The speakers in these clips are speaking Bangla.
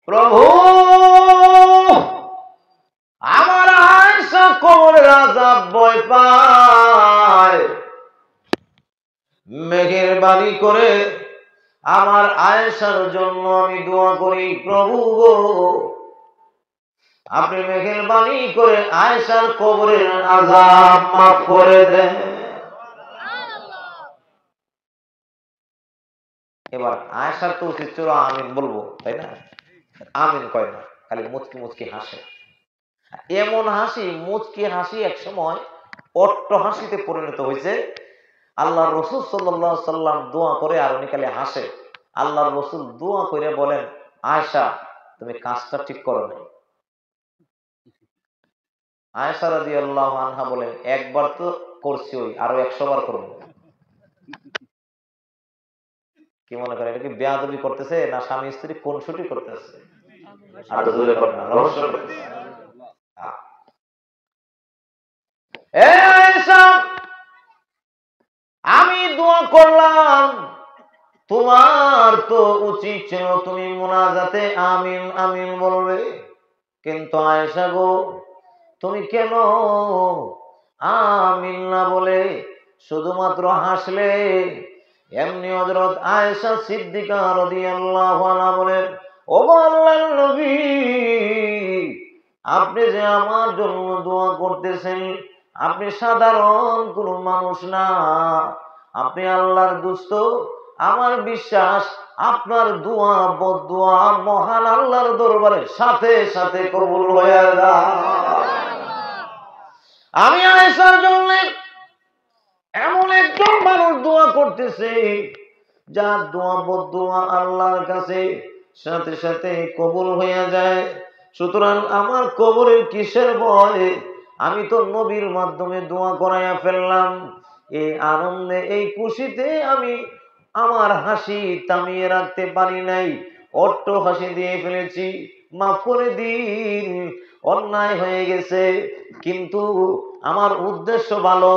প্রভু আমার আয়েশা কবরের আযাব ভয় পায়, মেহেরবানি করে আমার আয়েশার জন্য আমি দোয়া করি। প্রভু গো, আপনি মেহেরবানি করে আয়েশার কবরের আযাব মাফ করে দেন। এবার আয়েশার তো উচিত ছিল আমিন বলবো, তাই না? আমিন কয় না, খালি মুচকি মুচকি হাসে। এমন হাসি, মুচকি হাসি এক সময় অট্ট হাসিতে পরিণত হয়েছে। আল্লাহর রাসূল সাল্লাল্লাহু আলাইহি সাল্লাম দোয়া করে আর উনি খালি হাসে। আল্লাহর রাসূল দোয়া করে বলেন, আয়েশা তুমি কাজটা ঠিক করো নাই। আয়েশা রাদিয়াল্লাহু আনহা বলেন, একবার তো করছি, ওই আরো 100 বার করব। কি মনে করেন, এটা কি বেয়াদবি করতেছে না স্বামী স্ত্রী কোন ছুটি করতেছে? আর তো দূরে করেন না, রহস্য করতেছে। আয়েশা, আমি দোয়া করলাম, তোমার তো উচিত ছিল তুমি মুনাজাতে আমিন আমিন বলবে, কিন্তু আয়েশা গো, তুমি কেন আমিন না বলে শুধুমাত্র হাসলে? এমনি হযরত আয়েশা সিদ্দিকা রাদিয়াল্লাহু আনহা বলেন, ও আল্লাহর নবী, আপনি যে আমার জন্য দোয়া করতেছেন, আপনি সাধারণ কোনো মানুষ না, আপনি আল্লাহর দোস্ত। আমার বিশ্বাস আপনার দোয়া বদদোয়া মহান আল্লাহর দরবারে সাথে সাথে কবুল হয়ে যায়। আমি আয়েশার জন্য এমন একজন মানুষ দোয়া করতেছে যার দোয়া বদদোয়া আল্লাহর কাছে সাথে সাথে কবুল হয়ে যায়। সুতরাং আমার কবরের কিসের ভয়? আমি তো নবীর মাধ্যমে দোয়া করাইয়া ফেললাম। এই আনন্দে, এই খুশিতে আমি আমার হাসি থামিয়ে রাখতে পারি নাই, অট্ট হাসি দিয়ে ফেলেছি। মাফ করে দিন, অন্যায় হয়ে গেছে, কিন্তু আমার উদ্দেশ্য ভালো।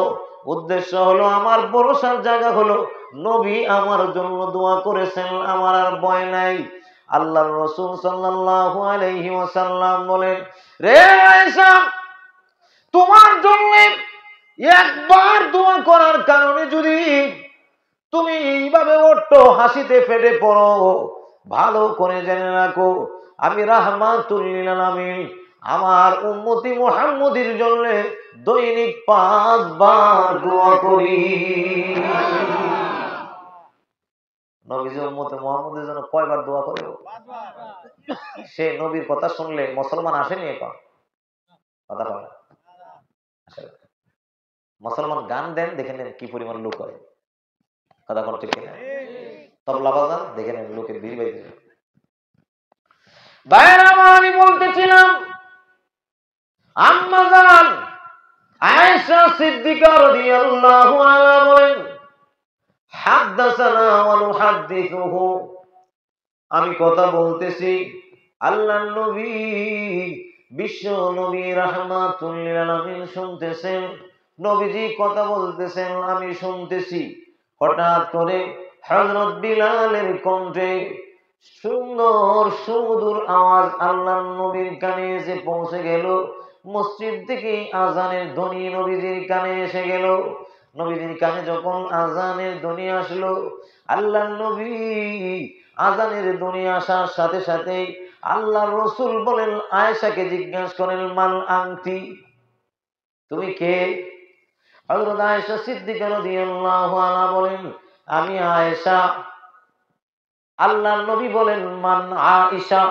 উদ্দেশ্য হলো, আমার ভরসার জায়গা হলো নবী আমার জন্য দোয়া করেছেন, আমার আর ভয় নাই। আল্লাহর রাসূল সাল্লাল্লাহু আলাইহি ওয়াসাল্লাম বলেন, রে আয়েশা, তোমার জন্য একবার দোয়া করার কারণে যদি তুমি এইভাবে অট্ট হাসিতে ফেটে পড়ো, ভালো করে জেনে রাখো আমি রাহমাতুল লিল আলামিন আমার উম্মতি মুহাম্মদীর জন্য দৈনিক 5 বার দোয়া করি। নবীজি উম্মতে মুহাম্মদের জন্য কয়বার দোয়া করে? 5 বার। সে নবীর কথা শুনলে মুসলমান আসেনি এখন? কথা বলে মুসলমান গান দেন, দেখে নেন কি পরিমাণ লোক হয়। কথা বল ঠিক কিনা? তবলা বাজান, দেখে নেন লোকের ভিড় বাইরে। বাইরে আমি বলতেছিলাম, আম্মা জান আয়েশা সিদ্দিকা রাদিয়াল্লাহু আনহা বলেন, হাদাসানা ওয়া নুহাদ্দিসুহু, আমি কথা বলতেছি, আল্লাহর নবী বিশ্ব নবী রাহমাতুল লিল আলামিন শুনতেছেন, নবীজি কথা বলতেছেন, আমি শুনতেছি। হঠাৎ করে হযরত বিলালের কণ্ঠে সুন্দর সুমধুর আওয়াজ আল্লাহর নবীর কানে এসে পৌঁছে গেল। মসজিদ থেকে আজানের ধ্বনি নবীজির কানে এসে গেল। নবীজির কানে যখন আজানের ধ্বনি আসলো, আল্লাহর নবী আজানের ধ্বনি আসার সাথে সাথে আল্লাহর রাসূল বলেন, আয়েশাকে জিজ্ঞাসা করেন, মান আনতি, তুমি কে? হযরত আয়েশা সিদ্দিকা রাদিয়াল্লাহু আনহা বলেন, আমি আয়েশা। আল্লাহর নবী বলেন, মান আয়েশা,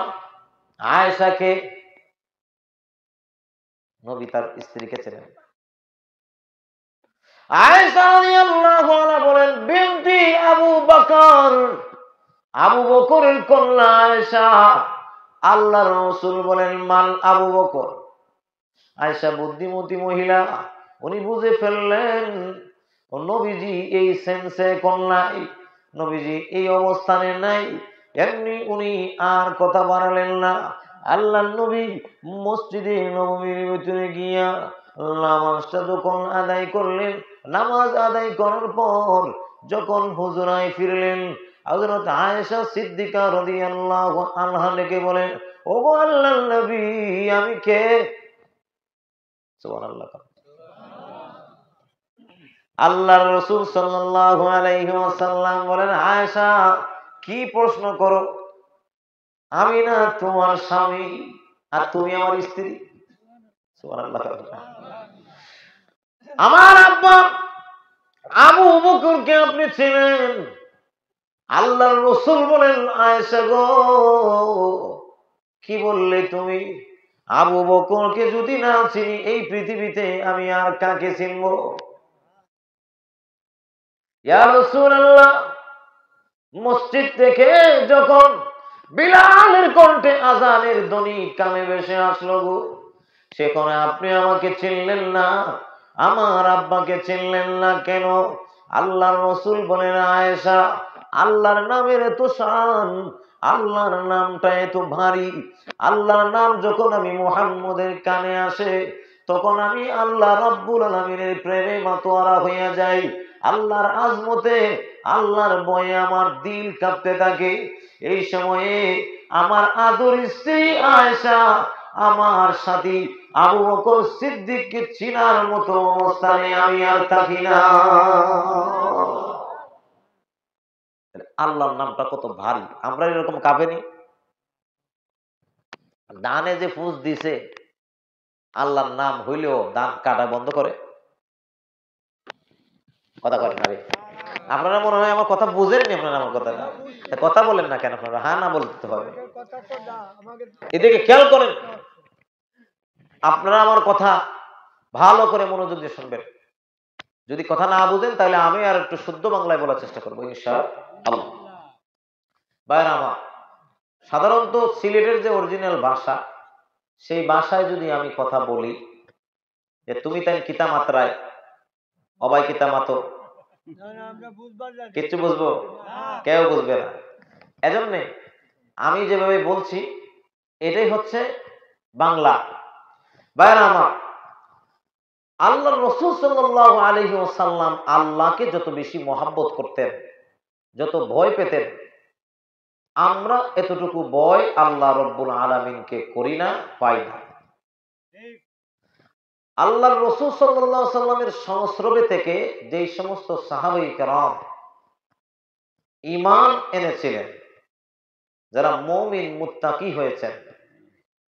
আয়েশা কে? নবী তার স্ত্রীকে চেনেন। আয়েশা রাদিয়াল্লাহু আনহা বলেন, বিনতি আবু বকর, আবু বকরের কন্যা আয়েশা। আল্লাহর রাসূল বলেন, মান আবু বকর। আয়েশা বুদ্ধিমতী মহিলা, উনি বুঝে ফেললেন নবীজি এই সেন্সে কোন নাই, নবীজি এই অবস্থানে নাই। এমনি উনি আর কথা বাড়ালেন না। আল্লাহর নবী মসজিদে নববীর ভিতরে গিয়া নামাজটা যখন আদায় করলেন, নামাজ আদায় করার পর যখন হুজরায় ফিরলেন, হযরত আয়েশা সিদ্দিকা রাদিয়াল্লাহু আনহা ডেকে বলেন, ওগো আল্লাহর নবী, আমি কে? সুবহানাল্লাহ। আল্লাহর রাসূল সাল্লাল্লাহু আলাইহি ওয়াসাল্লাম বলেন, আয়েশা কি প্রশ্ন করো? আমি না তোমার স্বামী, আর তুমি আমার স্ত্রী। সুবহানাল্লাহ। আমার আব্বা আবু বকরকে আপনি চেনেন? আল্লাহর রাসূল বলেন, আয়েশা গো, কি বললে তুমি? আবু বকরকে যদি না চিনি, এই পৃথিবীতে আমি আর কাকে চিনব? ইয়া রাসূলুল্লাহ, মসজিদ থেকে যখন বিলালের কণ্ঠে আযানের ধ্বনি কানে ভেসে আসলো গো, সেখানে আপনি আমাকে চিনলেন না, আমার আব্বাকে চিনলেন না কেন? আল্লাহর রাসূল বলেন, আয়েশা, আল্লাহর নামের এত শান, আল্লাহর নামটা এত ভারী। আল্লাহর নাম যখন আমি মুহাম্মদের কানে আসে, তখন আমি আল্লাহ রাব্বুল আলামিনের প্রেমে মাতোয়ারা হইয়া যাই। আল্লাহর আজমতে, আল্লাহর ভয়ে আমার দিল কাঁপতে থাকে। এই সময়ে আমার আদর স্ত্রী আয়েশা আমার সাথী আবু বকর সিদ্দিককে চিনার মতো অবস্থানে আমি আর থাকি না। আল্লাহর নামটা কত ভারী, আমরা এরকম কাঁপেনি? দানে যে ফুস দিছে, আল্লাহর নাম হইলেও দান কাটা বন্ধ করে? কথা করেন না রে? আপনারা মনে হয় আমার কথা বুঝেননি। আপনারা আমার কথাটা কথা বলেন না কেন? আপনারা হ্যাঁ না বলতে হবে। এদিকে খেয়াল করেন, আপনারা আমার কথা ভালো করে মনোযোগ দিয়ে শুনবেন। যদি কথা না বুঝেন তাহলে আমি আর একটু শুদ্ধ বাংলায় বলার চেষ্টা করবো ইনশাআল্লাহ। ভাইরা আমার, সাধারণত সিলেটের যে অরিজিনাল ভাষা, সেই ভাষায় যদি আমি কথা বলি যে তুমি তাই কিতা মাত্রায় অবাই কিতা মাতো, কিচ্ছু বুঝবো? কেউ বুঝবে না। এজন্য আমি যেভাবে বলছি এটাই হচ্ছে বাংলা। ভাইরা আমার, আল্লাহর রাসূল সাল্লাল্লাহু আলাইহি ওয়াসাল্লাম আল্লাহকে যত বেশি মহব্বত করতেন, যত ভয় পেতেন, আমরা এতটুকু ভয় আল্লাহ রব্বুল আলামিনকে করি না, পাই না। আল্লাহর রাসূল সাল্লাল্লাহু আলাইহি ওয়াসাল্লামের সংস্রবে থেকে যেই সমস্ত সাহাবায়ে কেরাম ঈমান এনেছিলেন, যারা মুমিন মুত্তাকি হয়েছেন,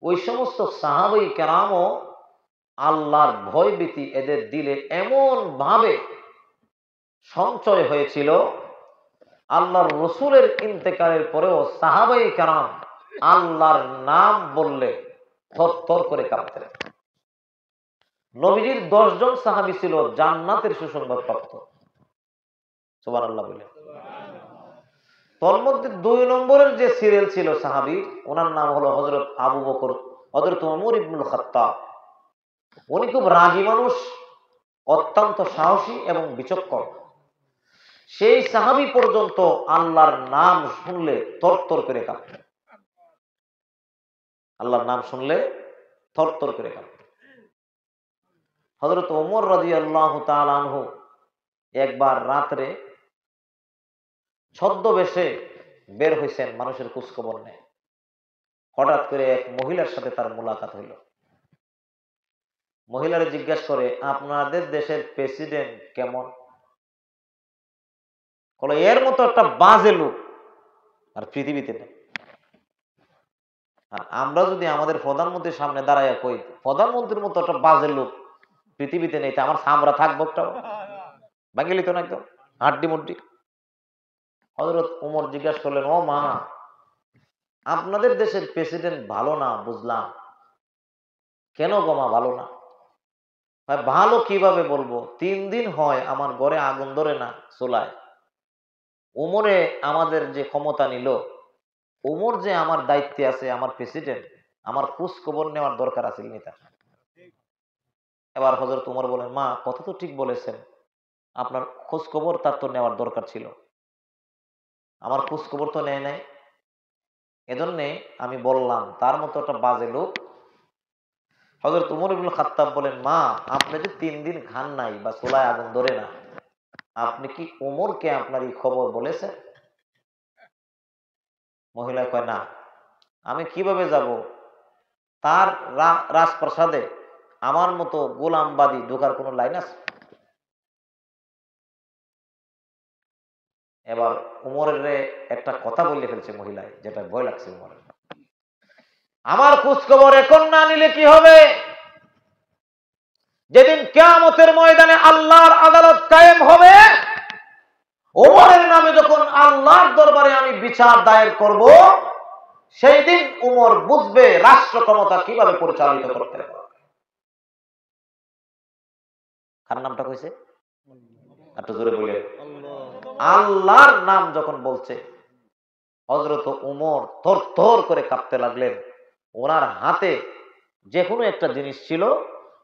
ওই সমস্ত সাহাবায়ে কেরামও আল্লাহর ভয়ভীতি এদের দিলে এমন ভাবে সঞ্চয় হয়েছিল, আল্লাহর রাসূলের ইন্তেকালের পরেও সাহাবায়ে কেরাম আল্লাহর নাম বললে থরথর করে কাঁপতেন। নবীজির 10 জন সাহাবী ছিল জান্নাতের সুসংবাদ প্রাপ্ত। সুবহানাল্লাহ বলে। তোর মধ্যে 2 নম্বরের যে সিরিয়াল ছিল সাহাবী, ওনার নাম হলো হযরত আবু বকর, হযরত ওমর ইবনুল খাত্তাব। উনি খুব রাগী মানুষ, অত্যন্ত সাহসী এবং বিচক্ষণ। সেই সাহাবী পর্যন্ত আল্লাহর নাম শুনলে থরথর করে কাঁপতেন। আল্লাহর নাম শুনলে থরথর করে কাঁপতেন। হযরত ওমর রাদিয়াল্লাহু তাআলা আনহু একবার রাতে ছদ্মবেশে বের হইছেন মানুষের খোঁজখবর নেয়। হঠাৎ করে এক মহিলার সাথে তার মোলাকাত হইল। মহিলারে জিজ্ঞাসা করে, আপনাদের দেশের প্রেসিডেন্ট কেমন? বলে, এর মতো একটা বাজে লোক আর পৃথিবীতে নেই। আর আমরা যদি আমাদের প্রধানমন্ত্রীর সামনে দাঁড়াইয়া কই, প্রধানমন্ত্রীর মতো একটা বাজে লোক পৃথিবীতে নেই, আমার সামরা থাকবো একটা বাঙালি তো না, একদম হাড্ডি মুড্ডি। হযরত ওমর জিজ্ঞাসা করলেন, ও মা, আপনাদের দেশের প্রেসিডেন্ট ভালো না বুঝলাম, কেন গো মা ভালো না? ভালো কিভাবে বলবো, 3 দিন হয় আমার ঘরে আগুন ধরে না চুলায়। ওমরে আমাদের যে ক্ষমতা নিল, ওমর যে আমার দায়িত্বে আছে, আমার প্রেসিডেন্ট, আমার খোঁজ খবর নেওয়ার দরকার আছে নেতা। এবার হযরত ওমর বলেন, মা কথা তো ঠিক বলেছেন, আপনার খোঁজ খবর তার তো নেওয়ার দরকার ছিল, আমার খোঁজ খবর তো নেয় নাই, এজন্যে আমি বললাম তার মতো একটা বাজে লোক। হযরত ওমর ইবনুল খাত্তাব বলেন, মা আপনি যে 3 দিন খান নাই বা চুলায় আগুন ধরে না, আপনি কি ওমরকে আপনার এই খবর বলেছেন? মহিলা কয়, না, আমি কিভাবে যাব? তার রাজপ্রাসাদে আমার মতো গোলামবাদী ঢোকার কোনো লাইন আছে? এবার উমরের একটা কথা বলে ফেলছে মহিলায়, যেটা ভয় লাগছে উমরের। আমার খোঁজ খবর এখন না নিলে কি হবে? যেদিন কিয়ামতের ময়দানে আল্লাহর আদালত কায়েম হবে, উমরের নামে যখন আল্লাহর দরবারে আমি বিচার দায়ের করব, সেই দিন উমর বুঝবে রাষ্ট্র ক্ষমতা কিভাবে পরিচালিত করতে হবে। কার নামটা কইছে? একটু জোরে বলে। আল্লাহর নাম যখন বলছে, হযরত উমর থরথর করে কাঁপতে লাগলেন। ওনার হাতে যে কোনো একটা জিনিস ছিল,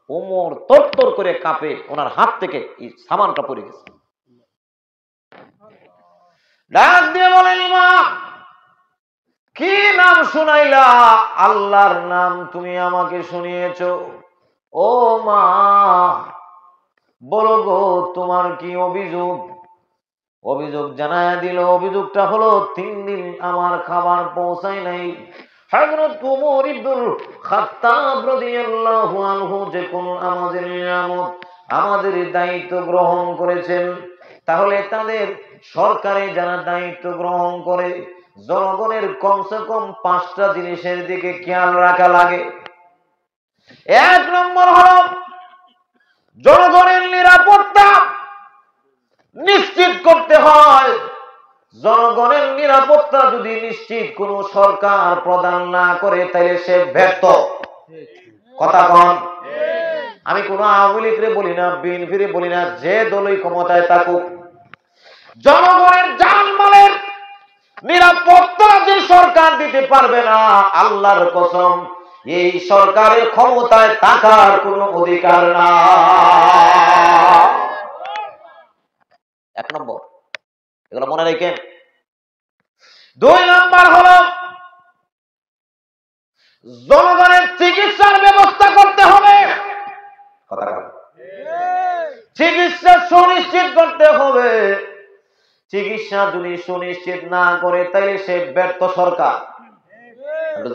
উমর থরথর করে কাঁপে, ওনার হাত থেকে এই সামানটা পড়ে গেছে। ডাক দিয়ে বলেন, মা, কি নাম শুনাইলা? আল্লাহর নাম তুমি আমাকে শুনিয়েছ। ও মা, বলো গো, তোমার কি অভিযোগ? অভিযোগ জানায়া দিল। অভিযোগটা হলো, 3 দিন আমার খাবার পৌঁছায় নাই। হযরত ওমর ইবনুল খাত্তাব রাদিয়াল্লাহু আনহু যে কোন আমাদের নিয়ামত, আমাদের দায়িত্ব গ্রহণ করেছেন, তাহলে তাদের সরকারে যারা দায়িত্ব গ্রহণ করে, জনগণের কমসে কম 5টা জিনিসের দিকে খেয়াল রাখা লাগে। 1 নম্বর হলো জনগণের নিরাপত্তা নিশ্চিত করতে হয়। জনগণের নিরাপত্তা যদি নিশ্চিত কোন সরকার প্রদান না করে, তাহলে সে ব্যর্থ। কথা কন। আমি কোন আওয়ামী লীগরে বলি না, বিএনপিরে বলি না, যে দলই ক্ষমতায় থাকুক, জনগণের জানমালের নিরাপত্তা যে সরকার দিতে পারবে না, আল্লাহর কসম, এই সরকারের ক্ষমতায় থাকার কোনো অধিকার না। 1 নম্বর, এগুলো মনে রেখেন। 2 নম্বর হলো জনগণের চিকিৎসার ব্যবস্থা করতে হবে। চিকিৎসা সুনিশ্চিত করতে হবে। চিকিৎসা যদি সুনিশ্চিত না করে, তাহলে সে ব্যর্থ সরকার।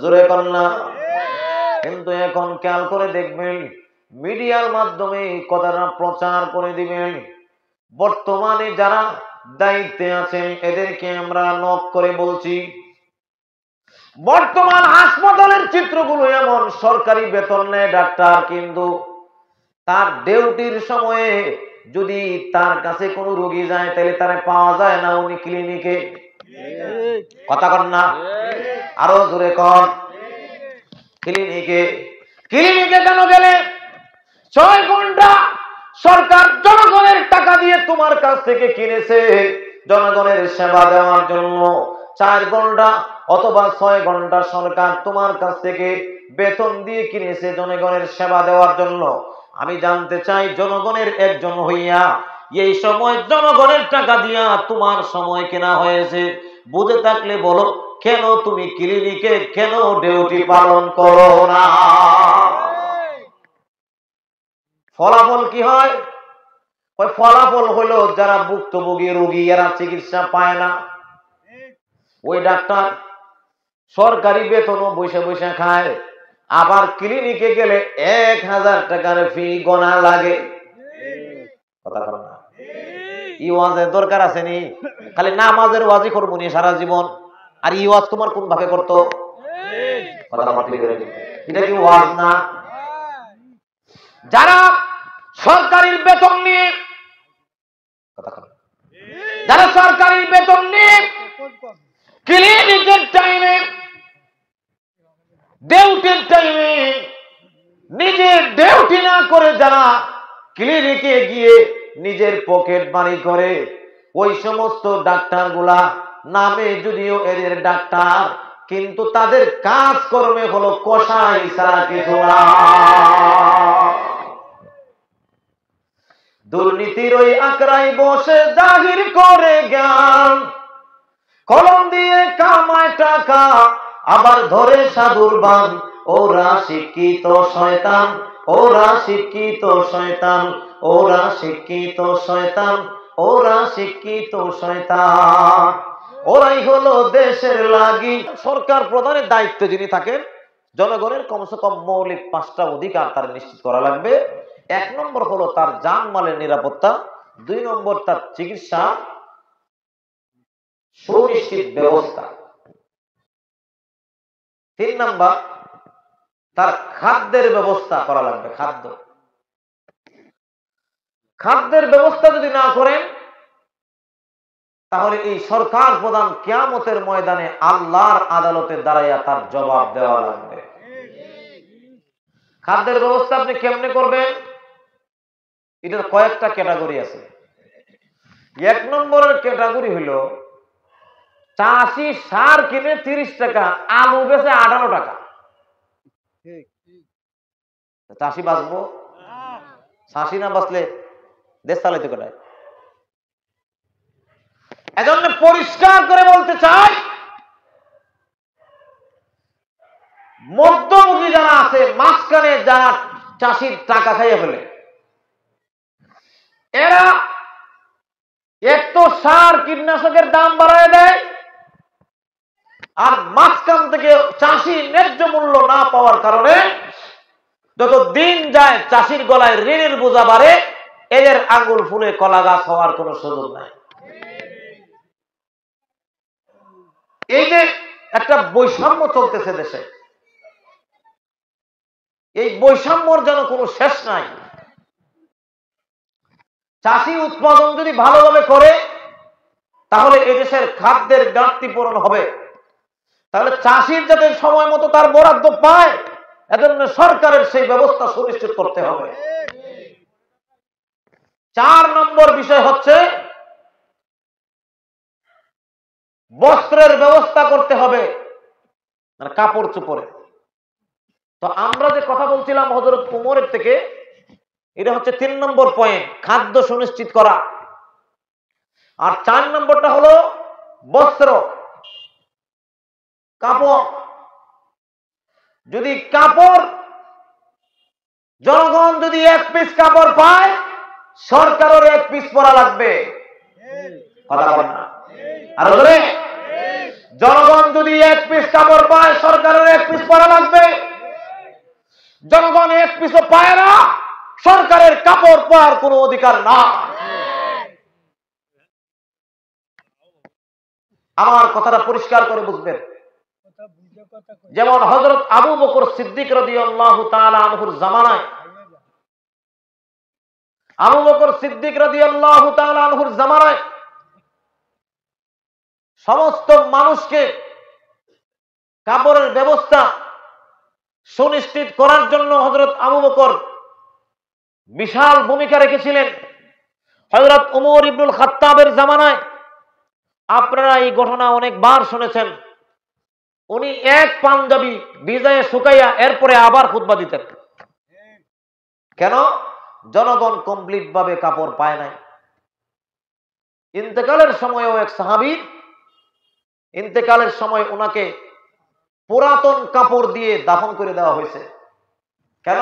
জোরে করেন না। কিন্তু এখন খেয়াল করে দেখবেন, মিডিয়ার মাধ্যমে কথাটা প্রচার করে দিবেন। বর্তমানে যারা দায়িত্বে আছেন, এদেরকে আমরা নক করে বলছি, বর্তমান হাসপাতালের চিত্রগুলো এমন, সরকারি বেতন নেয় ডাক্তার, কিন্তু তার ডিউটির সময়ে যদি তার কাছে কোনো রোগী যায়, তাহলে তারে পাওয়া যায় না উনি ক্লিনিকে। কথা কন না, আরো জোরে কন। ক্লিনিকে কেন গেলে? 6 ঘন্টা সরকার জনগণের টাকা দিয়ে তোমার কাছ থেকে কিনেছে জনগণের সেবা দেওয়ার জন্য। 4 ঘন্টা অথবা 6 ঘন্টা সরকার তোমার কাছ থেকে বেতন দিয়ে কিনেছে জনগণের সেবা দেওয়ার জন্য। আমি জানতে চাই, জনগণের একজন হইয়া এই সময় জনগণের টাকা দিয়া তোমার সময় কেনা হয়েছে, বুঝে থাকলে বলো, কেন তুমি ক্লিনিকে কেন ডিউটি পালন করো না? ফলাফল কি হয়? ওই ফলাফল হলো, যারা ভুক্তভোগী রোগী, এরা চিকিৎসা পায় না। ওই ডাক্তার সরকারি বেতনও বসে বসে খায়, আবার ক্লিনিকে গেলে 1000 টাকার ফি গণা লাগে। কথা বলো না। ই ওয়াজের দরকার আছে নি? খালি নামাজের ওয়াজই করবো নি সারা জীবন? আর ই ওয়াজ তোমার কোন ভাবে করতো? কথা বলতে গেলে এটা কি ওয়াজ না? যারা সরকারি বেতন নিয়ে, যারা সরকারি বেতন নিয়ে ক্লিনিকের টাইমে, ডিউটির টাইমে নিজের ডিউটি না করে যারা ক্লিনিকে গিয়ে নিজের পকেট মানি করে, ওই সমস্ত ডাক্তার গুলা নামে যদিও এদের ডাক্তার, কিন্তু তাদের কাজকর্মে হলো কষাই ছাড়া কিছু না। দুর্নীতির ওই আকড়াই বসে জাহির করে জ্ঞান, কলম দিয়ে কামায় টাকা, আবার ধরে সাধুর বান। ওরা শিক্ষিত শয়তান, ওরা শিক্ষিত শয়তান, ওরা শিক্ষিত শয়তান, ওরা শিক্ষিত শয়তান। ওরাই হলো দেশের লাগি। সরকার প্রধানের দায়িত্বে যিনি থাকেন, জনগণের কমসে কম মৌলিক 5টা অধিকার তার নিশ্চিত করা লাগবে। 1 নম্বর হলো তার জানমালের নিরাপত্তা, 2 নম্বর তার চিকিৎসা সুনিশ্চিত ব্যবস্থা, 3 নম্বর তার খাদ্যের ব্যবস্থা করা লাগবে। খাদ্যের ব্যবস্থা যদি না করেন, তাহলে এই সরকার প্রধান কিয়ামতের ময়দানে আল্লাহর আদালতে দাঁড়াইয়া তার জবাব দেওয়া লাগবে। খাদ্যের ব্যবস্থা আপনি কেমনে করবেন? এটার কয়েকটা ক্যাটাগরি আছে। 1 নম্বরের ক্যাটাগরি হলো চাষি সার কিনে 30 টাকা, আলু বেচে 18 টাকা। চাষি বাঁচবো? চাষি না বাঁচলে দেশ চালাইতে কোথায়? এজন্য পরিষ্কার করে বলতে চাই, মধ্যমুখী যারা আছে, মাঝখানে যারা চাষির টাকা খাইয়ে ফেলে, এরা একটু সার কীটনাশকের দাম বাড়ায় দেয়, আর মাঝখান থেকে চাষি ন্যায্য মূল্য না পাওয়ার কারণে যত দিন যায় চাষির গলায় ঋণের বোঝা বাড়ে, এদের আঙ্গুল ফুলে কলা গাছ হওয়ার কোন সুযোগ নাই। এই যে একটা বৈষম্য চলতেছে দেশে, এই বৈষম্যর যেন কোনো শেষ নাই। চাষি উৎপাদন যদি ভালোভাবে করে, তাহলে এদেশের খাদ্যের ঘাটতি পূরণ হবে। তাহলে চাষির যাতে সময় মতো তার বরাদ্দ পায়, এজন্য সরকারের সেই ব্যবস্থা সুনিশ্চিত করতে হবে। 4 নম্বর বিষয় হচ্ছে বস্ত্রের ব্যবস্থা করতে হবে, মানে কাপড় চোপড়ে। তো আমরা যে কথা বলছিলাম হযরত উমরের থেকে, এটা হচ্ছে 3 নম্বর পয়েন্ট, খাদ্য সুনিশ্চিত করা। আর 4 নম্বরটা হলো বস্ত্র, কাপড়। যদি কাপড়, জনগণ যদি 1 পিস কাপড় পায়, সরকারের 1 পিস পরা লাগবে। কথা বলেন না? আর ধরে জনগণ যদি 1 পিস কাপড় পায়, সরকারের 1 পিস পরা লাগবে। জনগণ 1 পিসও পায় না, সরকারের কাপড় পরার কোনো অধিকার না। আমার কথাটা পরিষ্কার করে বুঝবেন। যেমন হযরত আবু বকর সিদ্দিক রাদিয়াল্লাহু তাআলা আনহুর জামানায়, আবু বকর সিদ্দিক রাদিয়াল্লাহু তাআলা আনহুর জামানায় সমস্ত মানুষকে কাপড়ের ব্যবস্থা সুনিশ্চিত করার জন্য হযরত আবু বকর বিশাল ভূমিকা রেখেছিলেন। হযরত ওমর ইবনুল খাত্তাবের জামানায় আপনারা এই ঘটনা অনেকবার শুনেছেন। উনি এক পাঞ্জাবি ভিজায়ে শুকাইয়া এরপরে আবার খুতবা দিতেন। কেন? জনগণ কমপ্লিট ভাবে কাপড় পায় নাই। ইন্তেকালের সময়ও এক সাহাবী, ইন্তেকালের সময় ওনাকে পুরাতন কাপড় দিয়ে দাফন করে দেওয়া হয়েছে। কেন?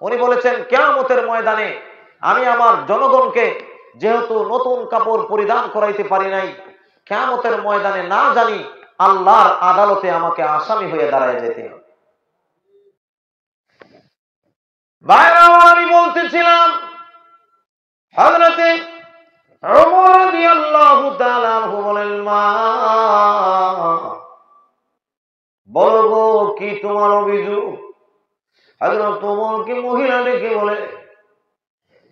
উনি বলেছেন, কিয়ামতের ময়দানে আমি আমার জনগণকে যেহেতু নতুন কাপড় পরিধান করাইতে পারি নাই, কিয়ামতের ময়দানে না জানি আল্লাহর আদালতে আমাকে আসামি হয়ে দাঁড়ায় যেতে হবে। ভাইরা, আমি বলতেছিলাম হযরতে ওমর রাদিয়াল্লাহু তাআলা আনহু বলেন, মা বলো গো, কি তোমার অভিযোগ? হযরত ওমরকে মহিলা ডেকে বলে,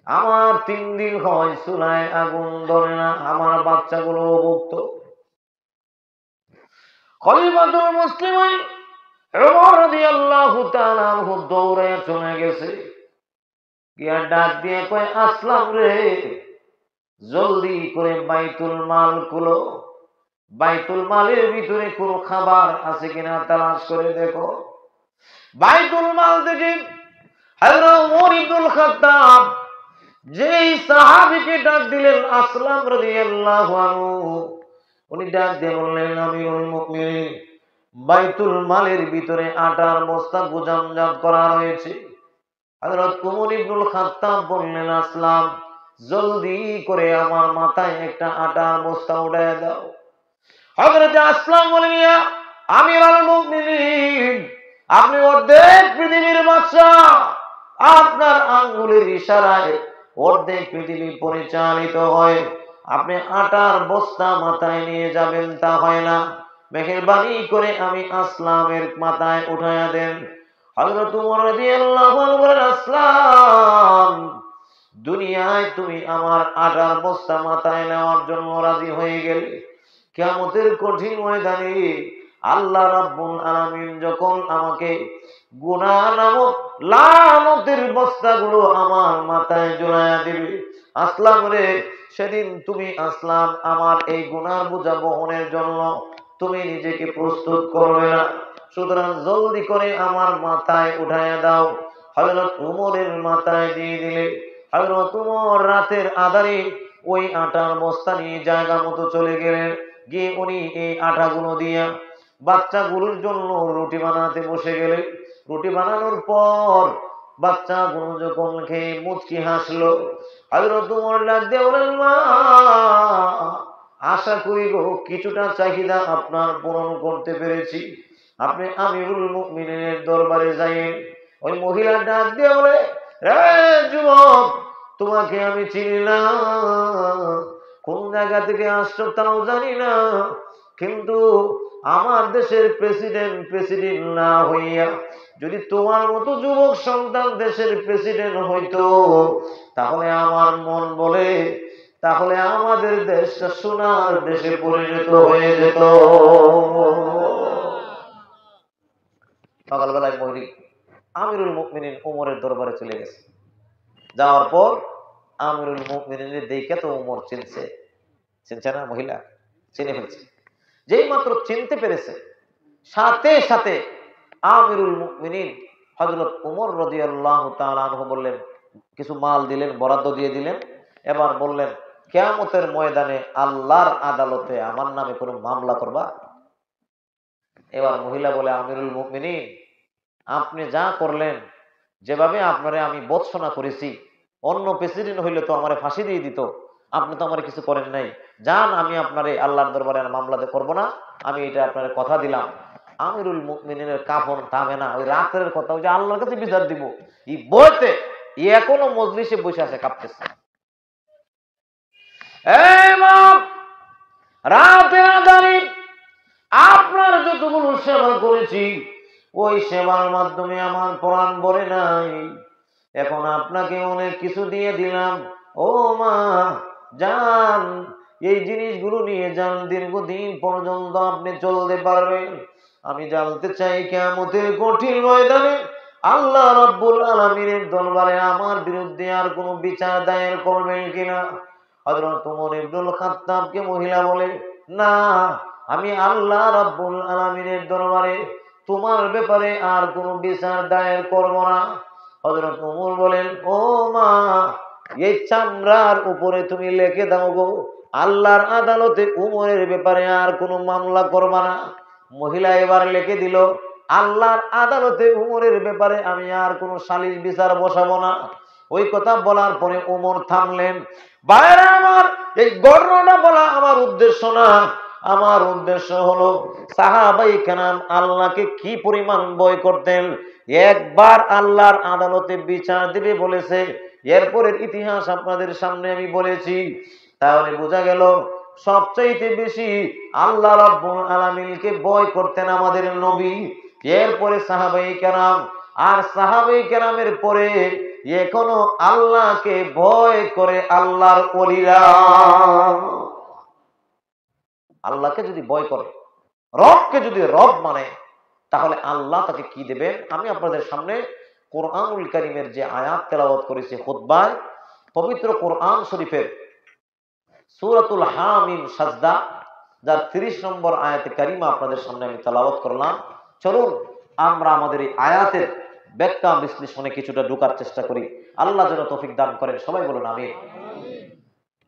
আমার 3 দিন হয় চুলায় আগুন ধরে না, আমার বাচ্চাগুলো ভুক্ত। খলিফাতুল মুসলিমিন ওমর রাদিয়াল্লাহু তাআলা আনহু দৌড়ে চলে গেছে, গিয়া ডাক দিয়ে কয়, আসলাম রে, জলদি করে বাইতুল মাল খুলো, বাইতুল মালের ভিতরে কোনো খাবার আছে কিনা তালাশ করে দেখো। বাইতুল মাল থেকে হযরত ওমর ইবনুল খাত্তাব যেই সাহাবীকে ডাক দিলেন আসলাম রাদিয়াল্লাহু আনহু, উনি ডাক দিয়ে বললেন, আমিরুল মুমিনিন, বাইতুল মালের ভিতরে আটার বস্তা গুজামজাত করা রয়েছে। হযরত ওমর ইবনুল খাত্তাব বললেন, আসলাম, জলদি করে আমার মাথায় একটা আটার বস্তা উঠায় দাও। হযরত আসলাম বলেন, ইয়া আমিরুল মুমিনিন, আপনি অর্ধেক পৃথিবীর বাদশা, আপনার আঙ্গুলের ইশারায় অর্ধেক পৃথিবী পরিচালিত হয়, আপনি আটার বস্তা মাথায় নিয়ে যাবেন তা হয় না, মেহেরবানি করে আমি আসলামের মাথায় উঠায়া দেন। হযরত ওমর রাদিয়াল্লাহু আনহু বলেন, আসলাম, দুনিয়ায় তুমি আমার আটার বস্তা মাথায় নেওয়ার জন্য রাজি হয়ে গেলে, কিয়ামতের কঠিন ময়দানে আল্লাহ রাব্বুল আলামিন যখন আমাকে গুনাহ নামক লানতের বস্তাগুলো আমার মাথায় ঝুলাইয়া দিবে, আসলাম রে, সেদিন তুমি আসলাম আমার এই গুনার বোঝা বহনের জন্য তুমি নিজেকে প্রস্তুত করবে না, সুতরাং জলদি করে আমার মাথায় উঠাইয়া দাও। হযরত উমরের মাথায় দিয়ে দিলে হযরত উমর রাতের আঁধারে ওই আটার বস্তা নিয়ে জায়গা মতো চলে গেলেন, গিয়ে উনি এই আটাগুলো দিয়া বাচ্চাগুলোর জন্য রুটি বানাতে বসে গেলেন। রুটি বানানোর পর বাচ্চাগুলো যখন খেয়ে মুচকি হাসলো, হযরত উমর ডাক দিয়ে বলেন, মা, আশা করি গো কিছুটা চাহিদা আপনার পূরণ করতে পেরেছি, আপনি আমিরুল মুমিনিনের দরবারে যাইয়েন। ওই মহিলা ডাক দিয়ে বলে, রে যুবক, তোমাকে আমি চিনি না, কোন জায়গা থেকে আসছো তাও জানি না, কিন্তু আমার দেশের প্রেসিডেন্ট না হইয়া যদি তোমার মতো যুবক সন্তান দেশের প্রেসিডেন্ট হইতো, তাহলে আমার মন বলে তাহলে আমাদের দেশটা সোনার দেশে পরিণত হয়ে যেত। সকালবেলায় মহিলা আমিরুল মুমিনিন ওমরের দরবারে চলে গেছে। যাওয়ার পর আমিরুল মুমিনিনের দেখে তো ওমর চিনছে না, মহিলা চিনে ফেলছে। যেই মাত্র চিনতে পেরেছে, সাথে সাথে আমিরুল মুমিনিন হযরত ওমর রাদিয়াল্লাহু তাআলা আনহু বললেন, কিছু মাল দিলেন, বরাদ্দ দিয়ে দিলেন, এবার বললেন, কিয়ামতের ময়দানে আল্লাহর আদালতে আমার নামে কোনো মামলা করবা? এবার মহিলা বলে, আমিরুল মুমিনিন, আপনি যা করলেন, যেভাবে আপনারে আমি বৎসনা করেছি, অন্য প্রেসিডেন্ট হইলে তো আমারে ফাঁসি দিয়ে দিত, আপনি তো আমার কিছু করেন নাই, যান, আমি আপনারে আল্লাহর দরবারে মামলাতে করব না, আমি এটা আপনার কথা দিলাম। আমিরুল মুমিনিনের কাফন থামে না, ওই রাতের কথা, ওই যে আল্লাহর কাছে বিচার দিব এই বইতে এখনো মজলিসে বসে আছে, কাঁপতেছে। রাতে আদানি আপনার যতগুলো সেবা করেছি, ওই সেবার মাধ্যমে আমার প্রাণ ভরে নাই, এখন আপনাকে অনেক কিছু দিয়ে দিলাম, ও মা, যান, এই জিনিসগুলো নিয়ে যান, দীর্ঘদিন পর্যন্ত আপনি চলতে পারবেন। আমি জানতে চাই কিয়ামতের কঠিন ময়দানে আল্লাহ রাব্বুল আলামিনের দরবারে আমার বিরুদ্ধে আর কোনো বিচার দায়ের করবেন কিনা। হযরত ওমর ইবনুল খাত্তাবকে মহিলা বলে, না, আমি আল্লাহ রাব্বুল আলামিনের দরবারে তোমার ব্যাপারে আর কোনো বিচার দায়ের করব না। হযরত ওমর বলেন, ও মা, এই চামড়ার উপরে তুমি লিখে দাও গো, আল্লাহর আদালতে উমরের ব্যাপারে আর কোনো মামলা করবা না। মহিলা এবার লিখে দিল, আল্লাহর আদালতে উমরের ব্যাপারে আমি আর কোনো সালিশ বিচার বসাবো না। ওই কথা বলার পরে ওমর থামলেন। ভাইরা আমার, এই ঘটনাটা বলা আমার উদ্দেশ্য না, আমার উদ্দেশ্য হলো সাহাবাই কেরাম আল্লাহকে কি পরিমাণ ভয় করতেন। একবার আল্লাহর আদালতে বিচার দিবে বলেছে, এরপরের ইতিহাস আপনাদের সামনে আমি বলেছি, তাহলে বোঝা গেল সবচাইতে বেশি আল্লাহ রাব্বুল আলামিনকে ভয় করতেন আমাদের নবী, এরপরে সাহাবাই কেরাম, আর সাহাবাই কেরামের পরে এখনো আল্লাহকে ভয় করে আল্লাহর ওলিরা। আল্লাহকে যদি ভয় করে, রবকে যদি রব মানে, তাহলে আল্লাহ তাকে কি দেবেন? আমি আপনাদের সামনে কোরআনুল কারীমের যে আয়াত তেলাওয়াত করেছি খুতবায়, পবিত্র কোরআন শরীফের সূরাতুল হামিম সাজদা, যার 30 নম্বর আয়াতে কারিমা আপনাদের সামনে আমি তেলাওয়াত করলাম। চলুন আমরা আমাদের এই আয়াতের ব্যাখ্যা বিশ্লেষণে কিছুটা ঢোকার চেষ্টা করি। আল্লাহ যেন তৌফিক দান করেন, সবাই বলুন আমিন।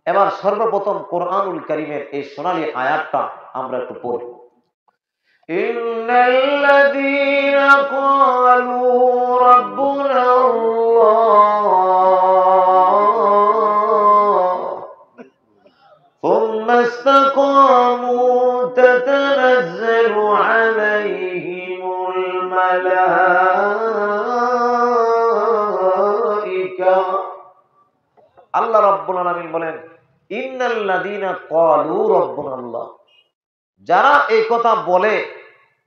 এবার সর্বপ্রথম কোরআনুল কারীমের এই সোনালী আয়াতটা আমরা একটু পড়ি। ইন্নাল্লাযীনা ক্বালু রাব্বুনা আল্লাহ সুম্মা ইসতাকামু আল্লাহ রাব্বুল আলামিন বলেন ইন্নাল্লাযীনা ক্বালু রাব্বুনাল্লাহ, যারা এই কথা বলে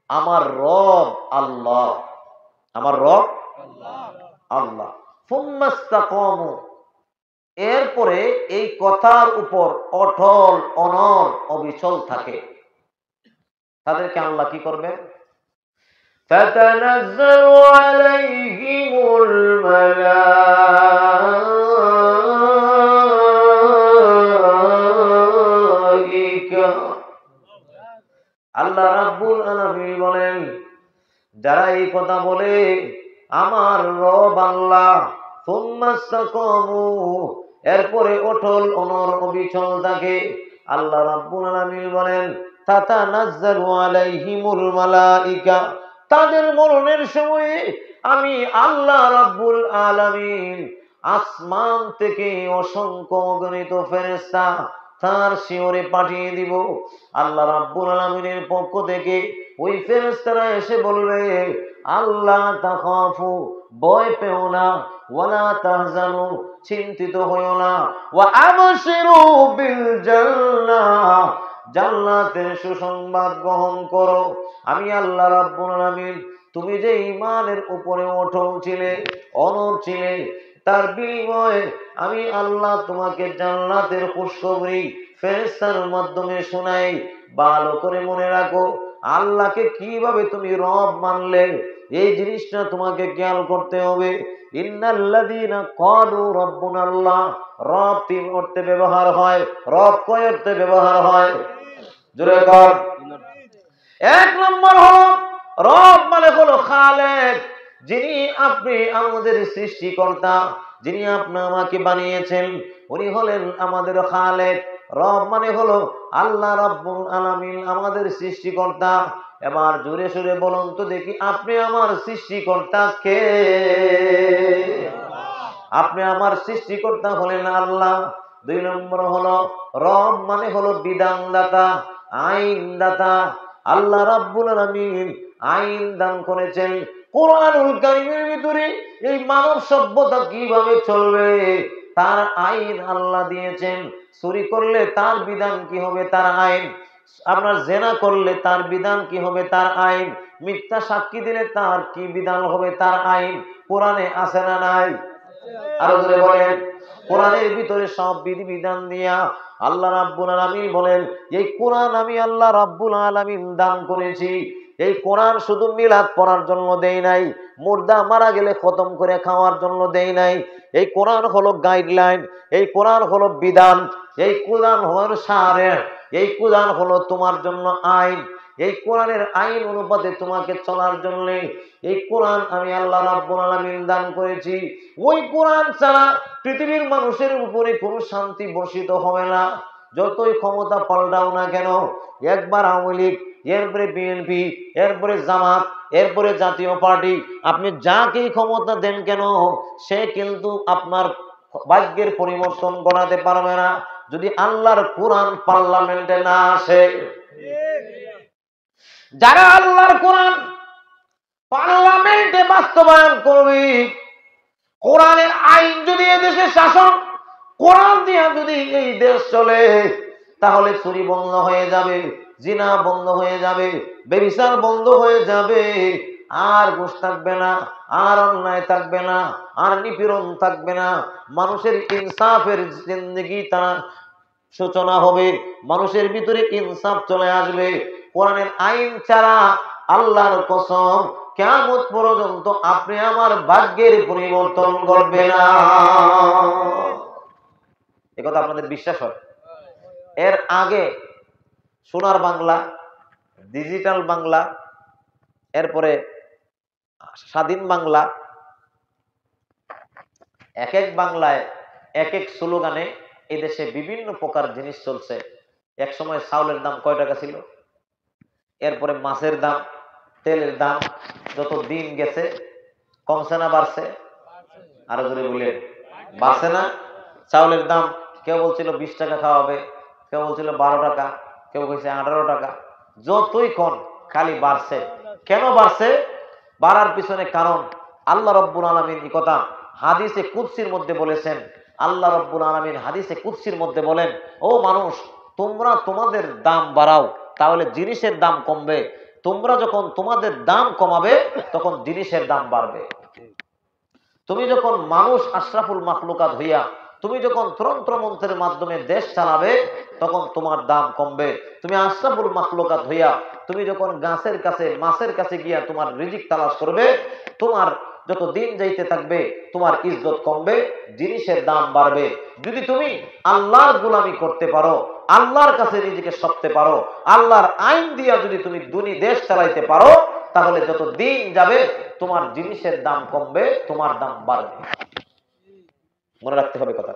আমার রব আল্লাহ, আমার রব আল্লাহ, সুম্মাস্তাকামু, এরপরে এই কথার উপর অটল অনড় অবিচল থাকে, তাদেরকে আল্লাহ কি করবেন? তাতানাজ্জালু আলাইহিমুল মালাইকা, আল্লাহ রাব্বুল আলামিন বলেন যারা এই কথা বলে আমার রব আল্লাহ, সুম্মাস্তাকামু, এরপরে অটল অনড় অবিচল থাকে, আল্লাহ রাব্বুল আলামিন বলেন তাতানাজ্জালু আলাইহিমুল মালাইকা, তাদের মরণের সময়ে আমি আল্লাহ রাব্বুল আলামিন আসমান থেকে অসংখ্য অগণিত ফেরেশতা তার শিয়রে পাঠিয়ে দিব। আল্লাহ রাব্বুল আলামিনের পক্ষ থেকে ওই ফেরেশতারা এসে বলবে আল্লাহ তাখাফু, ভয় পেও না, ওয়ালা তাহজানু, চিন্তিত হইও না, ওয়া আবশিরু বিল জান্নাহ, জান্নাতের সুসংবাদ গ্রহণ করো। আমি আল্লাহ রাব্বুল আলামিন তুমি যে ঈমানের উপরে অটল ছিলে, অনড় ছিলে, তার বিনিময়ে আমি আল্লাহ তোমাকে জান্নাতের খুশখবরি ফেরেশতার মাধ্যমে শোনাই। ভালো করে মনে রাখো, আল্লাহকে কিভাবে তুমি রব মানলে এই জিনিসটা তোমাকে খেয়াল করতে হবে। ইন্নাল্লাযীনা ক্বালু রাব্বুনাল্লাহ, রব তিন অর্থে ব্যবহার হয়। রব কয় অর্থে ব্যবহার হয়? জোরে কর। এক নম্বর হলো রব মানে হলো খালেক, যিনি আপনি আমাদের সৃষ্টিকর্তা, যিনি আপনি আমাকে বানিয়েছেন, উনি হলেন আমাদের খালেক। রব মানে হলো আল্লাহ রাব্বুল আলামিন আমাদের সৃষ্টিকর্তা। এবার জোরে সোরে বলুন তো দেখি, আপনি আমার সৃষ্টিকর্তা কে? আপনি আমার সৃষ্টিকর্তা হলেন আল্লাহ। দুই নম্বর হলো রব মানে হলো বিধানদাতা, আইনদাতা। আল্লাহ রাব্বুল আলামিন আইন দান করেছেন কোরআনুল কারীমের ভিতরে। এই মানব সভ্যতা কিভাবে চলবে তার আইন আল্লাহ দিয়েছেন। চুরি করলে তার বিধান কি হবে? তার আইন। আপনার জেনা করলে তার বিধান কি হবে? তার আইন। মিথ্যা সাক্ষী দিলে তার কি বিধান হবে? তার আইন। কোরআনে আছে না নাই? আরো ধরে বলেন। কোরআনের ভিতরে সব বিধি বিধান দিয়া আল্লাহ রাব্বুল আলামিন বলেন এই কোরআন আমি আল্লাহ রাব্বুল আলামিন দান করেছি। এই কোরআন শুধু মিলাদ পড়ার জন্য দেই নাই, মুর্দা মারা গেলে খতম করে খাওয়ার জন্য দেই নাই। এই কোরআন হলো গাইডলাইন, এই কোরআন হলো বিধান, এই কোরআন হলো শারে, এই কোরআন হলো তোমার জন্য আইন। এই কোরআনের আইন অনুপাতে তোমাকে চলার জন্য এই কোরআন আমি আল্লাহ রাব্বুল আলামিন দান করেছি। ওই কোরআন ছাড়া পৃথিবীর মানুষের উপরে কোনো শান্তি বর্ষিত হবে না। যতই ক্ষমতা পাল্টাও না কেন, একবার আওয়ামী লীগ, এরপরে বিএনপি, এরপরে জামাত, এরপরে জাতীয় পার্টি, আপনি যাকেই ক্ষমতা দেন কেন সে কিন্তু আপনার ভাগ্যের পরিবর্তন করাতে পারবে না যদি আল্লাহর কোরআন পার্লামেন্টে না আসে। যারা আল্লাহর কোরআন পার্লামেন্টে বাস্তবায়ন করবে, কোরআনের আইন যদি এদেশে শাসন, কোরআন দিয়া যদি এই দেশ চলে, তাহলে চুরি বন্ধ হয়ে যাবে, জিনা বন্ধ হয়ে যাবে, ব্যভিচার বন্ধ হয়ে যাবে, আর ঘুষ থাকবে না, আর অন্যায় থাকবে না, আর নিপীড়ন থাকবে না। মানুষের ইনসাফের জিন্দেগি তার সূচনা হবে, মানুষের ভিতরে ইনসাফ চলে আসবে। কোরআনের আইন ছাড়া আল্লাহর কসম কিয়ামত পর্যন্ত আপনি আমার ভাগ্যের পরিবর্তন করবে না। একথা আপনাদের বিশ্বাস হয়? এর আগে সোনার বাংলা, ডিজিটাল বাংলা, এরপরে স্বাধীন বাংলা, এক এক বাংলায় এক এক স্লোগানে এদেশে বিভিন্ন প্রকার জিনিস চলছে। এক সময় চাউলের দাম কয় টাকা ছিল, এরপরে মাছের দাম, তেলের দাম যত দিন গেছে কমছে না বাড়ছে? আরো জোরে বলেন, বাড়ছে না? চাউলের দাম কেউ বলছিল 20 টাকা খাওয়া হবে, কেউ বলছিল 12 টাকা, কেউ কইছে 18 টাকা। যতই কোন খালি বাড়ছে। কেন বাড়ছে? বাড়ার পিছনে কারণ আল্লাহ রাব্বুল আলামিন এই কথা হাদিসে কুদসির মধ্যে বলেছেন, আল্লাহ রাব্বুল আলামিন হাদিসে কুদসির মধ্যে বলেন, ও মানুষ, তোমরা তোমাদের দাম বাড়াও, তাহলে জিনিসের দাম কমবে। তোমরা যখন তোমাদের দাম কমাবে, তখন জিনিসের দাম বাড়বে। তুমি যখন মানুষ আশরাফুল মাখলুকাত হইয়া তুমি যখন তন্ত্র মন্ত্রের মাধ্যমে দেশ চালাবে, তখন তোমার দাম কমবে। তুমি আশরাফুল মাখলুকাত হইয়া তুমি যখন গাছের কাছে মাছের কাছে গিয়া তোমার রিজিক তালাশ করবে, তোমার যত দিন যাইতে থাকবে তোমার ইজ্জত কমবে, জিনিসের দাম বাড়বে। যদি তুমি আল্লাহর গোলামি করতে পারো, আল্লাহর কাছে নিজেকে সঁপতে পারো, আল্লাহর আইন দিয়া যদি তুমি দেশ চালাইতে পারো, তাহলে যত দিন যাবে তোমার জিনিসের দাম কমবে, তোমার দাম বাড়বে। মনে রাখতে হবে কথা,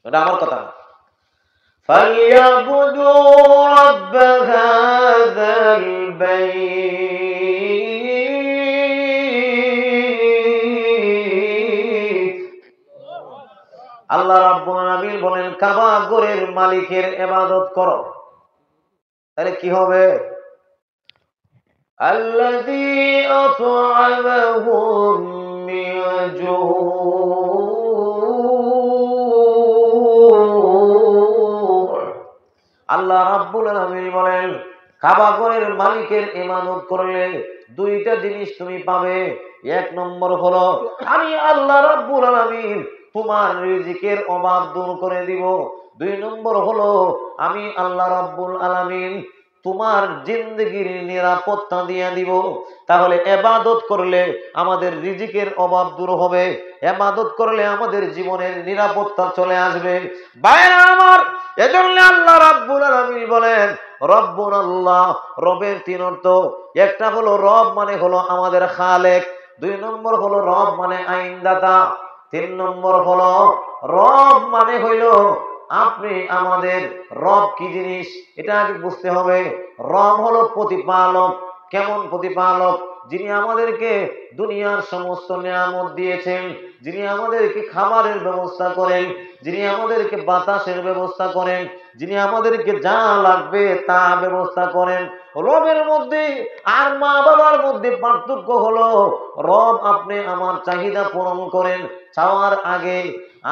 এটা আমার কথা না। فَلْيَعْبُدُوا رَبَّ هَذَا الْبَيْتِ। আল্লাহ রাব্বুল আলামিন বলেন, কাবা ঘরের মালিকের ইবাদত করো। তাহলে কি হবে? আল্লাযী আত'আমাহুম মিন জু'। আল্লাহ রাব্বুল আলামিন বলেন, কাবা ঘরের মালিকের ইবাদত করলে দুইটা জিনিস তুমি পাবে। এক নম্বর হলো, আমি আল্লাহ রাব্বুল আলামিন তোমার রিজিকের অভাব দূর করে দিব। দুই নম্বর হলো, আমি আল্লাহ রাব্বুল আলামিন তোমার জিন্দেগির নিরাপত্তা দিয়ে দিব। তাহলে ইবাদত করলে আমাদের রিজিকের অভাব দূর হবে, ইবাদত করলে আমাদের জীবনের নিরাপত্তা চলে আসবে। ভাইরা আমার, এজন্য আল্লাহ রাব্বুল আলামিন বলেন, রব্বুন আল্লাহ, রবের তিন অর্থ। একটা হলো রব মানে হলো আমাদের খালেক, দুই নম্বর হলো রব মানে আইনদাতা, তিন নম্বর হলো রব মানে হইল আপনি আমাদের। রব কি জিনিস এটা আগে বুঝতে হবে। রব হলো প্রতিপালক। কেমন প্রতিপালক? যিনি আমাদেরকে দুনিয়ার সমস্ত নিয়ামত দিয়েছেন, যিনি আমাদেরকে খাবারের ব্যবস্থা করেন, যিনি আমাদেরকে বাতাসের ব্যবস্থা করেন, যিনি আমাদেরকে যা লাগবে তা ব্যবস্থা করেন। রবের মধ্যে আর মা বাবার মধ্যে পার্থক্য হলো, রব আপনি আমার চাহিদা পূরণ করেন চাওয়ার আগে,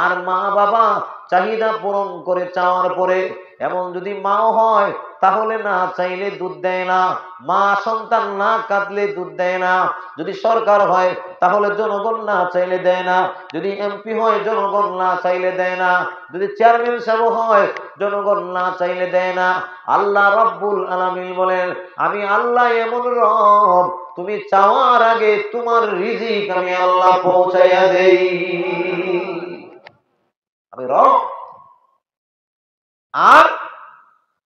আর মা বাবা চাহিদা পূরণ করে চাওয়ার পরে। এমন যদি মাও হয় তাহলে না চাইলে দুধ দেয় না, মা সন্তান না কাঁদলে দুধ দেয় না। যদি সরকার হয় তাহলে জনগণ না চাইলে দেয় না, যদি এমপি হয় জনগণ না চাইলে দেয় না, যদি চেয়ারম্যান সাহেব হয় জনগণ না চাইলে দেয় না। আল্লাহ রাব্বুল আলামিন বলেন, আমি আল্লাহ এমন রব, তুমি চাওয়ার আগে তোমার রিজিক আমি আল্লাহ পৌঁছাইয়া দেই। আমি রব। আর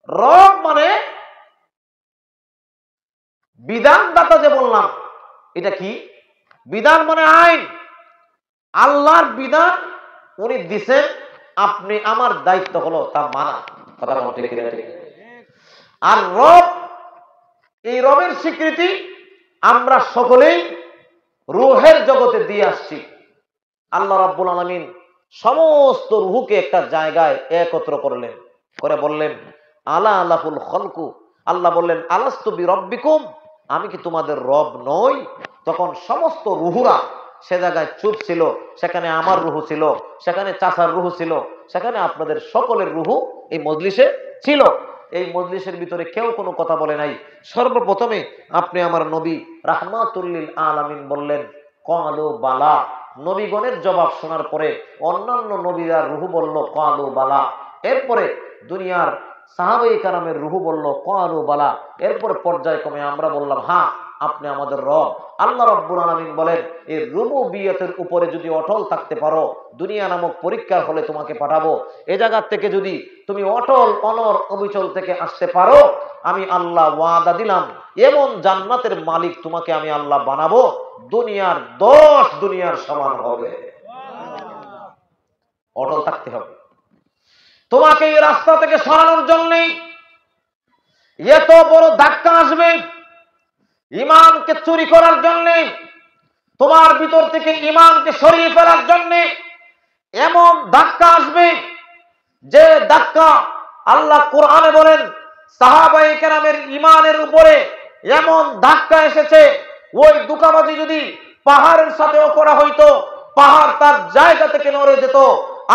রব মানে বিধানদাতা, যে বললাম এটা কি? বিধান মানে আইন। আল্লাহর বিধান উনি দিছেন, আপনি আমার দায়িত্ব হলো তা মানা। কথা বলতে ঠিক। আর রব, এই রবের স্বীকৃতি আমরা সকলেই রূহের জগতে দিয়ে আসছি। আল্লাহ রাব্বুল আলামিন সমস্ত রূহকে একটা জায়গায় একত্র করলেন, করে বললেন, আলা আলাহুল খলকু। আল্লাহ বললেন, আলাস্তু বিরব্বিকুম, আমি কি তোমাদের রব নই? তখন সমস্ত রূহরা সে জায়গায় চুপ ছিল। সেখানে আমার রূহ ছিল, সেখানে চাচার রূহ ছিল, সেখানে আপনাদের সকলের রূহ এই মজলিসে ছিল। এই মজলিসের ভিতরে কেউ কোনো কথা বলে নাই। সর্বপ্রথমে আপনি আমার নবী রাহমাতুল লিল আলামিন বললেন, ক্বালু বালা। নবীগণের জবাব শোনার পরে অন্যান্য নবীরা রূহ বলল ক্বালু বালা। এরপরে দুনিয়ার সাহাবায়ে কেরামের রূহ বলল ক্বালু বালা। এরপর পর্যায়ক্রমে আমরা বললাম, হ্যাঁ আপনি আমাদের রব। আল্লাহ রাব্বুল আলামিন বলেন, এই রুবুবিয়তের উপরে যদি অটল থাকতে পারো, দুনিয়া নামক পরীক্ষার হলে তোমাকে পাঠাবো। এই জায়গা থেকে যদি তুমি অটল অনর অবিচল থেকে আসতে পারো, আমি আল্লাহ ওয়াদা দিলাম এমন জান্নাতের মালিক তোমাকে আমি আল্লাহ বানাবো, দুনিয়ার 10 দুনিয়ার সমান হবে। অটল থাকতে হবে। তোমাকে এই রাস্তা থেকে সরানোর জন্য এত বড় ধাক্কা আসবে, ঈমানকে চুরি করার জন্য, তোমার ভিতর থেকে ঈমানকে সরিয়ে ফেলার জন্য এমন ধাক্কা আসবে, যে ধাক্কা আল্লাহ কোরআনে বলেন সাহাবায়ে কেরামের ঈমানের উপরে এমন ধাক্কা এসেছে, ওই ধোঁকাবাজি যদি পাহাড়ের সাথেও করা হইতো, পাহাড় তার জায়গা থেকে নড়ে যেত।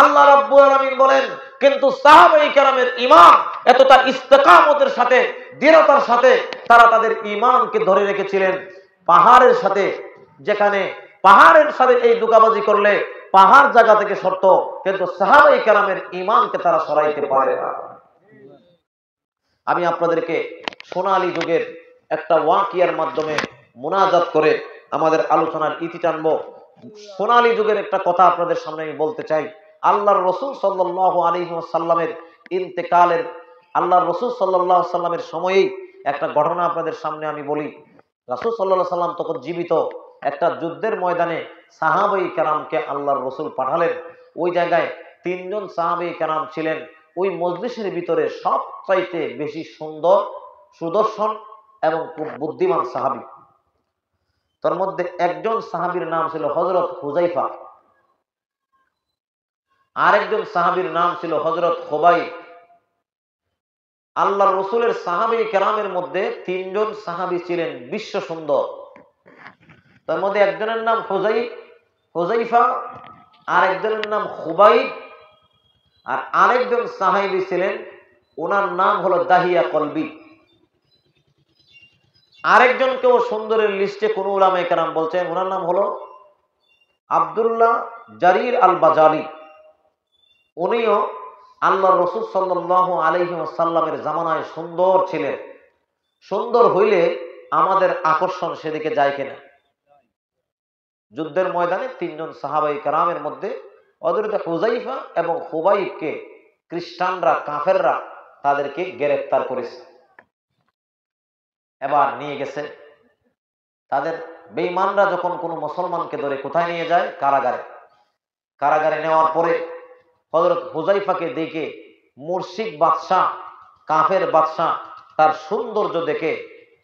আল্লাহ রাব্বুল আলামিন বলেন, কিন্তু সাহাবায়ে কেরামের ঈমান এতটা ইস্তেকামতের সাথে, দৃঢ়তার সাথে তারা তাদের ঈমানকে ধরে রেখেছিলেন পাহাড়ের সাথে। যেখানে পাহাড়ের সাথে এই দুকাবাজি করলে পাহাড় জায়গা থেকে সরত, কিন্তু সাহাবায়ে কেরামের ঈমানকে তারা সরাইতে পারে না। আমি আপনাদেরকে সোনালী যুগের একটা ওয়াকিয়ার মাধ্যমে মুনাজাত করে আমাদের আলোচনার ইতি টানব। সোনালী যুগের একটা কথা আপনাদের সামনে আমি বলতে চাই। আল্লাহর রাসূল সাল্লাল্লাহু আলাইহি ওয়াসাল্লামের ইন্তেকালের, আল্লাহর রাসূল সাল্লাল্লাহু আলাইহি ওয়াসাল্লামের সময়েই একটা ঘটনা আপনাদের সামনে আমি বলি। রাসূল সাল্লাল্লাহু আলাইহি ওয়াসাল্লাম তখন জীবিত। একটা যুদ্ধের ময়দানে সাহাবায়ে কেরামকে আল্লাহর রাসূল পাঠালেন। ওই জায়গায় তিনজন সাহাবায়ে কেরাম ছিলেন ওই মজলিসের ভিতরে সবচাইতে বেশি সুন্দর, সুদর্শন এবং খুব বুদ্ধিমান সাহাবী। তার মধ্যে একজন সাহাবীর নাম ছিল হযরত হুযায়ফা, আরেকজন সাহাবীর নাম ছিল হযরত খুবাইব। আল্লাহর রাসূলের সাহাবায়ে কেরামের মধ্যে তিনজন সাহাবী ছিলেন বিশ্ব সুন্দর। তার মধ্যে একজনের নাম হুযায়ফা, আরেকজনের নাম খুবাইব, আর আরেকজন সাহাবী ছিলেন, ওনার নাম হলো দাহিয়া কলবি। আরেকজনকেও সুন্দরের লিস্টে কোন উলামায়ে কেরাম বলছেন ওনার নাম হলো আব্দুল্লাহ জারির আল বাজালি। উনিও আল্লাহর রাসূল সাল্লাল্লাহু আলাইহি ওয়াসাল্লামের জামানায় সুন্দর ছিলেন। সুন্দর হইলে আমাদের আকর্ষণ সেদিকে যায় কিনা? যুদ্ধের ময়দানে তিনজন সাহাবায়ে কেরামের মধ্যে হযরত হুযায়ফা এবং খুবাইবকে খ্রিস্টানরা, কাফেররা তাদেরকে গ্রেফতার করেছে। এবার নিয়ে গেছে তাদের বেঈমানরা। যখন কোনো মুসলমানকে ধরে কোথায় নিয়ে যায়? কারাগারে। কারাগারে নেওয়ার পরে হযরত হুযায়ফাকে দেখে মুশরিক বাদশা, কাফের বাদশা তার সৌন্দর্য দেখে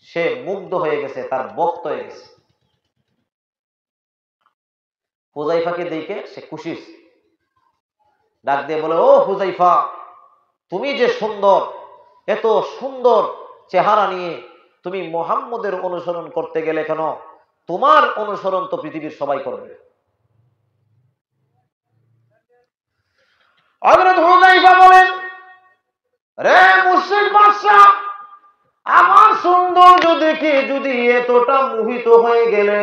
সে মুগ্ধ হয়ে গেছে, তার ভক্ত হয়ে গেছে। হুযায়ফাকে দেখে সে খুশি, ডাক দিয়ে বলে, ও হুযায়ফা, তুমি যে সুন্দর, এত সুন্দর চেহারা নিয়ে তুমি মুহাম্মদের অনুসরণ করতে গেলে কেন? তোমার অনুসরণ তো পৃথিবীর সবাই করবে। হযরত হুযায়ফা বলেন, রে মুশরিক বাদশা, আমার সৌন্দর্য দেখে যদি এতটা মোহিত হয়ে গেলে,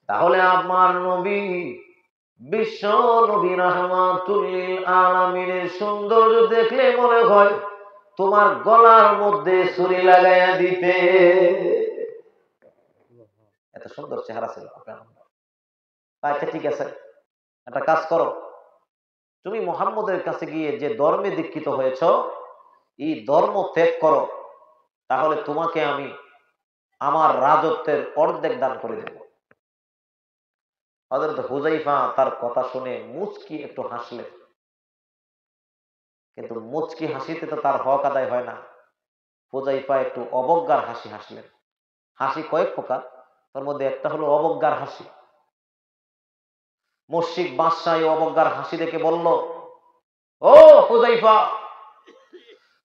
তাহলে আমার নবী, বিশ্ব নবী রাহমাতুল লিল আলামিনের সৌন্দর্য দেখলে মনে হয় তোমার গলার মধ্যে ছুরি লাগাইয়া দিতে। এত সুন্দর চেহারা ছিল আপনার। আচ্ছা ঠিক আছে, একটা কাজ করো, তুমি মুহাম্মদের কাছে গিয়ে যে ধর্মে দীক্ষিত হয়েছ, এই ধর্ম ত্যাগ করো, তাহলে তোমাকে আমি আমার রাজত্বের অর্ধেক দান করে দেব। হযরত হুযায়ফা তার কথা শুনে মুচকি একটু হাসলেন, কিন্তু মুচকি হাসিতে তো তার হক আদায় হয় না। হুযায়ফা একটু অবজ্ঞার হাসি হাসলেন। হাসি কয়েক প্রকার, তার মধ্যে একটা হলো অবজ্ঞার হাসি। মুশরিক বাদশা এই অবজ্ঞার হাসি দেখে বলল, ও হুযায়ফা,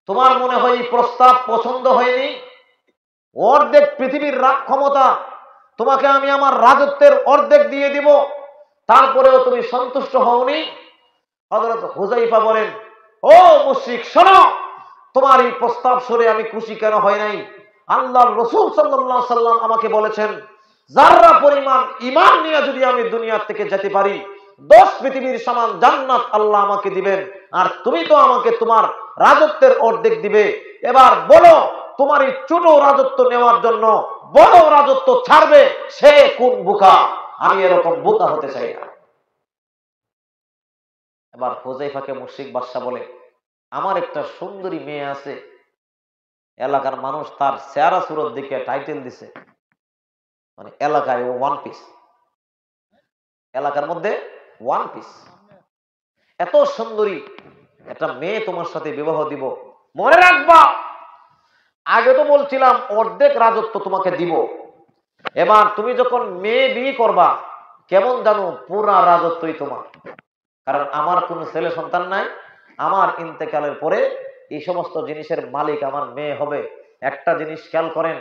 তোমার মনে হয় এই প্রস্তাব পছন্দ হয়নি? অর্ধেক পৃথিবীর ক্ষমতা তোমাকে আমি আমার রাজত্বের অর্ধেক দিয়ে দিব, তারপরেও তুমি সন্তুষ্ট হওনি? হযরত হুযায়ফা বলেন, ও মুশরিক, শোনো, তোমার এই প্রস্তাব শুনে আমি খুশি কেন হয় নাই? আল্লাহর রাসূল সাল্লাল্লাহু আলাইহি ওয়াসাল্লাম আমাকে বলেছেন, যারা পরিমাণ ঈমান নিয়ে যদি আমি দুনিয়া থেকে যেতে পারি, 10 পৃথিবীর সমান জান্নাত আল্লাহ আমাকে দিবেন, আর তুমি তো আমাকে তোমার রাজত্বের অর্ধেক দিবে। এবার বলো, তোমার এই ছোট রাজত্ব নেওয়ার জন্য বড় রাজত্ব ছাড়বে সে কোন বোকা? আমি এরকম বোকা হতে চাই না। এবার হুযায়ফাকে মুশরিক বাদশা বলে, আমার একটা সুন্দরী মেয়ে আছে, এলাকার মানুষ তার চেহারা সুরত দেখে টাইটেল দিছে, মানে এলাকায় ও ওয়ান পিস, এলাকার মধ্যে ওয়ান পিস। এত সুন্দরী একটা মেয়ে তোমার সাথে বিবাহ দিব, মনে রাখবা, আগে তো বলছিলাম অর্ধেক রাজত্ব তোমাকে দিব, এবার তুমি যখন মেয়ে বিয়ে করবা, কেমন জানো পুরা রাজত্বই তোমার। কারণ আমার কোনো ছেলে সন্তান নাই, আমার ইন্তেকালের পরে এই সমস্ত জিনিসের মালিক আমার মেয়ে হবে। একটা জিনিস খেয়াল করেন,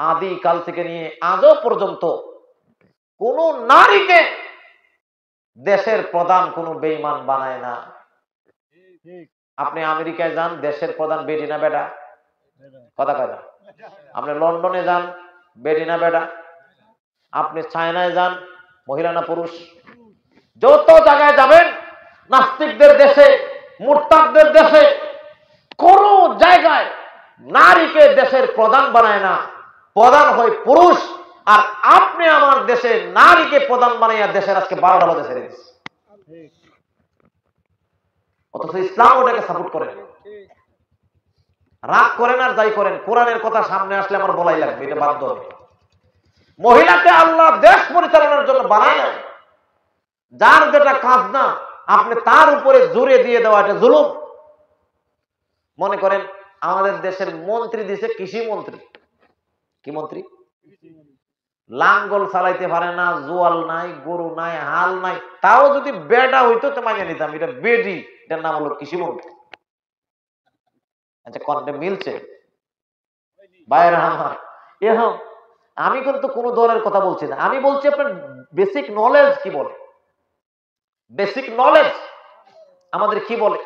আদি কাল থেকে নিয়ে আজও পর্যন্ত কোন নারীকে দেশের প্রধান কোনো বেঈমান বানায় না। আপনি আমেরিকায় যান, দেশের প্রধান বেটি না বেটা? কথা কয় না। আপনি লন্ডনে যান, বেটি না বেটা? আপনি চায়নায় যান, মহিলা না পুরুষ? যত জায়গায় যাবেন, নাস্তিকদের দেশে, মুরতাদদের দেশে কোন জায়গায় নারীকে দেশের প্রধান বানায় না, প্রধান হয় পুরুষ। আর আপনি আমার দেশে নারীকে প্রধান বানাইয়া দেশের আজকে 12টা বাজে ছেড়ে দিচ্ছে। অথচ ইসলাম ওটাকে সাপোর্ট করে। রাগ করেন আর যাই করেন, কোরআনের কথা সামনে আসলে আমার বলাই লাগবে, এটা বাধ্য হবে। মহিলাকে আল্লাহ দেশ পরিচালনার জন্য বানায় না। যার যেটা কাজ না, আপনি তার উপরে জোরে দিয়ে দেওয়া এটা জুলুম। মনে করেন আমাদের দেশের মন্ত্রী দিছে কৃষি মন্ত্রী। কি মন্ত্রী? লাঙ্গল চালাইতে পারে না, জোয়াল নাই, গরু নাই, হাল নাই। তাও যদি বেটা হইতো তো মানিয়ে নিতাম, এটা বেডি, এটার নাম হলো কৃষি মন্ত্রী। আচ্ছা, কন্টে মিলছে বাইরে আমার? এখন আমি কিন্তু কোন দলের কথা বলছি না, আমি বলছি আপনার বেসিক নলেজ কি বলে। বেসিক নলেজ আমাদের কি বলে?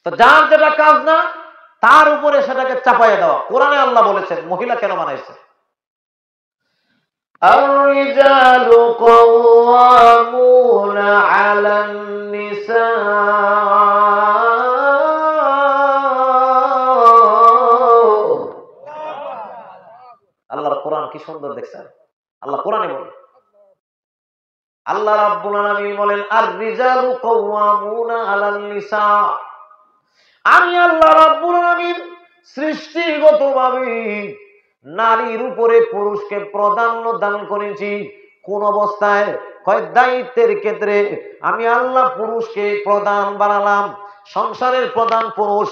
তো যার যেটা কাজ না, তার উপরে সেটাকে চাপাইয়া দেওয়া। কোরআনে আল্লাহ বলেছেন মহিলা কেন বানাইছে? الرجال قوامون على النساء। আল্লাহর কোরআন কি সুন্দর দেখছেন। আল্লাহ কোরআনে বলেন, আল্লাহ রাব্বুল আলামিন বলেন আর-রিজালু কাওয়ামুনা আলান নিসা। আমি আল্লাহ রাব্বুল আলামিন সৃষ্টিগতভাবে নারীর উপরে পুরুষকে প্রাধান্য দান করেছি। কোন অবস্থায়? কয় দায়িত্বের ক্ষেত্রে আমি আল্লাহ পুরুষকে প্রধান বানালাম। সংসারের প্রধান পুরুষ,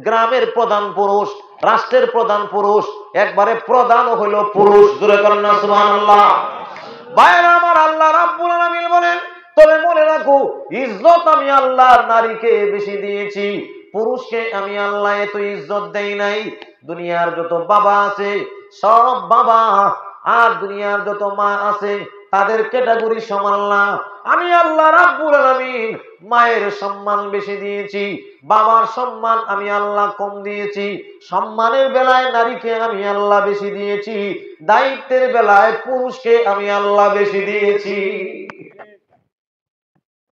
গ্রামের প্রধান পুরুষ, রাষ্ট্রের প্রধান পুরুষ, একবারে প্রধান হইল পুরুষ। জোরে বলেন না সুবহানাল্লাহ। ভাইরা আমার, আল্লাহ রাব্বুল আলামিন বলেন তবে মনে রাখো, ইজ্জত আমি আল্লাহ নারীকে বেশি দিয়েছি, পুরুষকে আমি আল্লাহ এত ইজ্জত দেই নাই। দুনিয়ার যত বাবা আছে সব বাবা আর দুনিয়ার যত মা আছে তাদের ক্যাটাগরি সমান না। আমি আল্লাহ রাব্বুল আলামিন মায়ের সম্মান বেশি দিয়েছি, বাবার সম্মান আমি আল্লাহ কম দিয়েছি। সম্মানের বেলায় নারীকে আমি আল্লাহ বেশি দিয়েছি, দায়িত্বের বেলায় পুরুষকে আমি আল্লাহ বেশি দিয়েছি।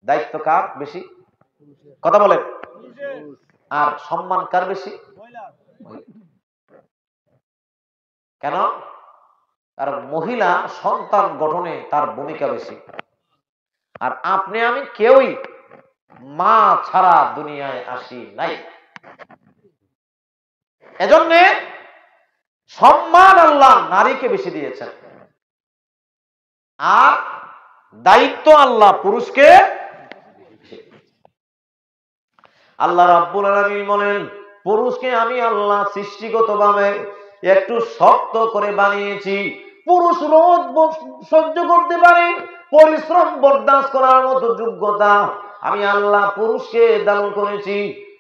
দায়িত্ব কার বেশি? কথা বলেন। আর সম্মান কার বেশি? কেন? কারণ মহিলা সন্তান গঠনে তার ভূমিকা বেশি। আর আপনি আমি কেউই মা ছাড়া দুনিয়ায় আসি নাই। এজন্য সম্মান আল্লাহ নারীকে বেশি দিয়েছেন, আর দায়িত্ব আল্লাহ পুরুষকে। আল্লাহ রাব্বুল আলামিন বলেন পুরুষকে আমি আল্লাহ সৃষ্টিগতভাবে একটু শক্ত করে বানিয়েছি। পুরুষ রোদ সহ্য করতে পারে, পরিশ্রম বরদাস্ত করার মতো যোগ্যতা আমি আল্লাহ পুরুষকে দান করেছি।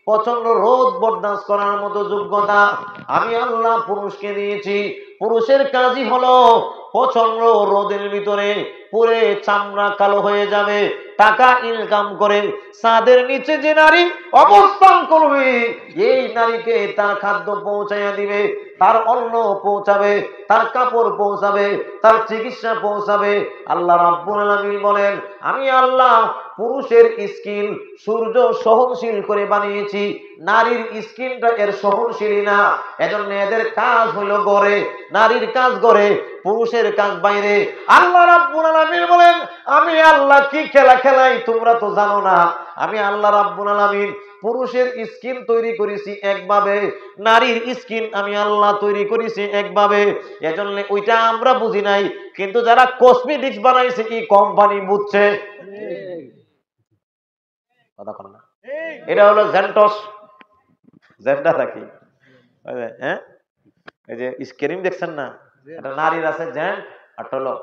প্রচন্ড রোদ বরদাস্ত করার মতো যোগ্যতা আমি আল্লাহ পুরুষকে দিয়েছি। পুরুষের কাজই হলো প্রচন্ড রোদের ভিতরে পুরে চামড়া কালো হয়ে যাবে, টাকা ইনকাম করে ছাদের নিচে যে নারী অবস্থান করবে, এই নারীকে তার খাদ্য পৌঁছাইয়া দিবে, তার অন্ন পৌঁছাবে, তার কাপড় পৌঁছাবে, তার চিকিৎসা পৌঁছাবে। আল্লাহ রাব্বুল আলামিন বলেন আমি আল্লাহ পুরুষের স্কিন সূর্য সহনশীল করে বানিয়েছি, নারীর স্কিনটা এর সহনশীল না। এজন্য এদের কাজ হলো ঘরে, নারীর কাজ ঘরে, পুরুষের কাজ বাইরে। আল্লাহ রাব্বুল আলামিন বলেন আমি আল্লাহ কি খেলা খেলাই তোমরা তো জানো না। আমি আল্লাহ রাব্বুল আলামিন পুরুষের স্কিন তৈরি করেছি একভাবে, নারীর স্কিন আমি আল্লাহ তৈরি করেছি একভাবে। এজন্য ওইটা আমরা বুঝি নাই, কিন্তু যারা কসমেটিক্স বানাইছে এই কোম্পানি বুঝছে। কথা বল না। এটা হলো জেন্টস, জেন্ডার নাকি? হ্যাঁ, এই যে স্ক্রিম দেখছেন না, এটা নারীর আছে জেন্ট আর হলো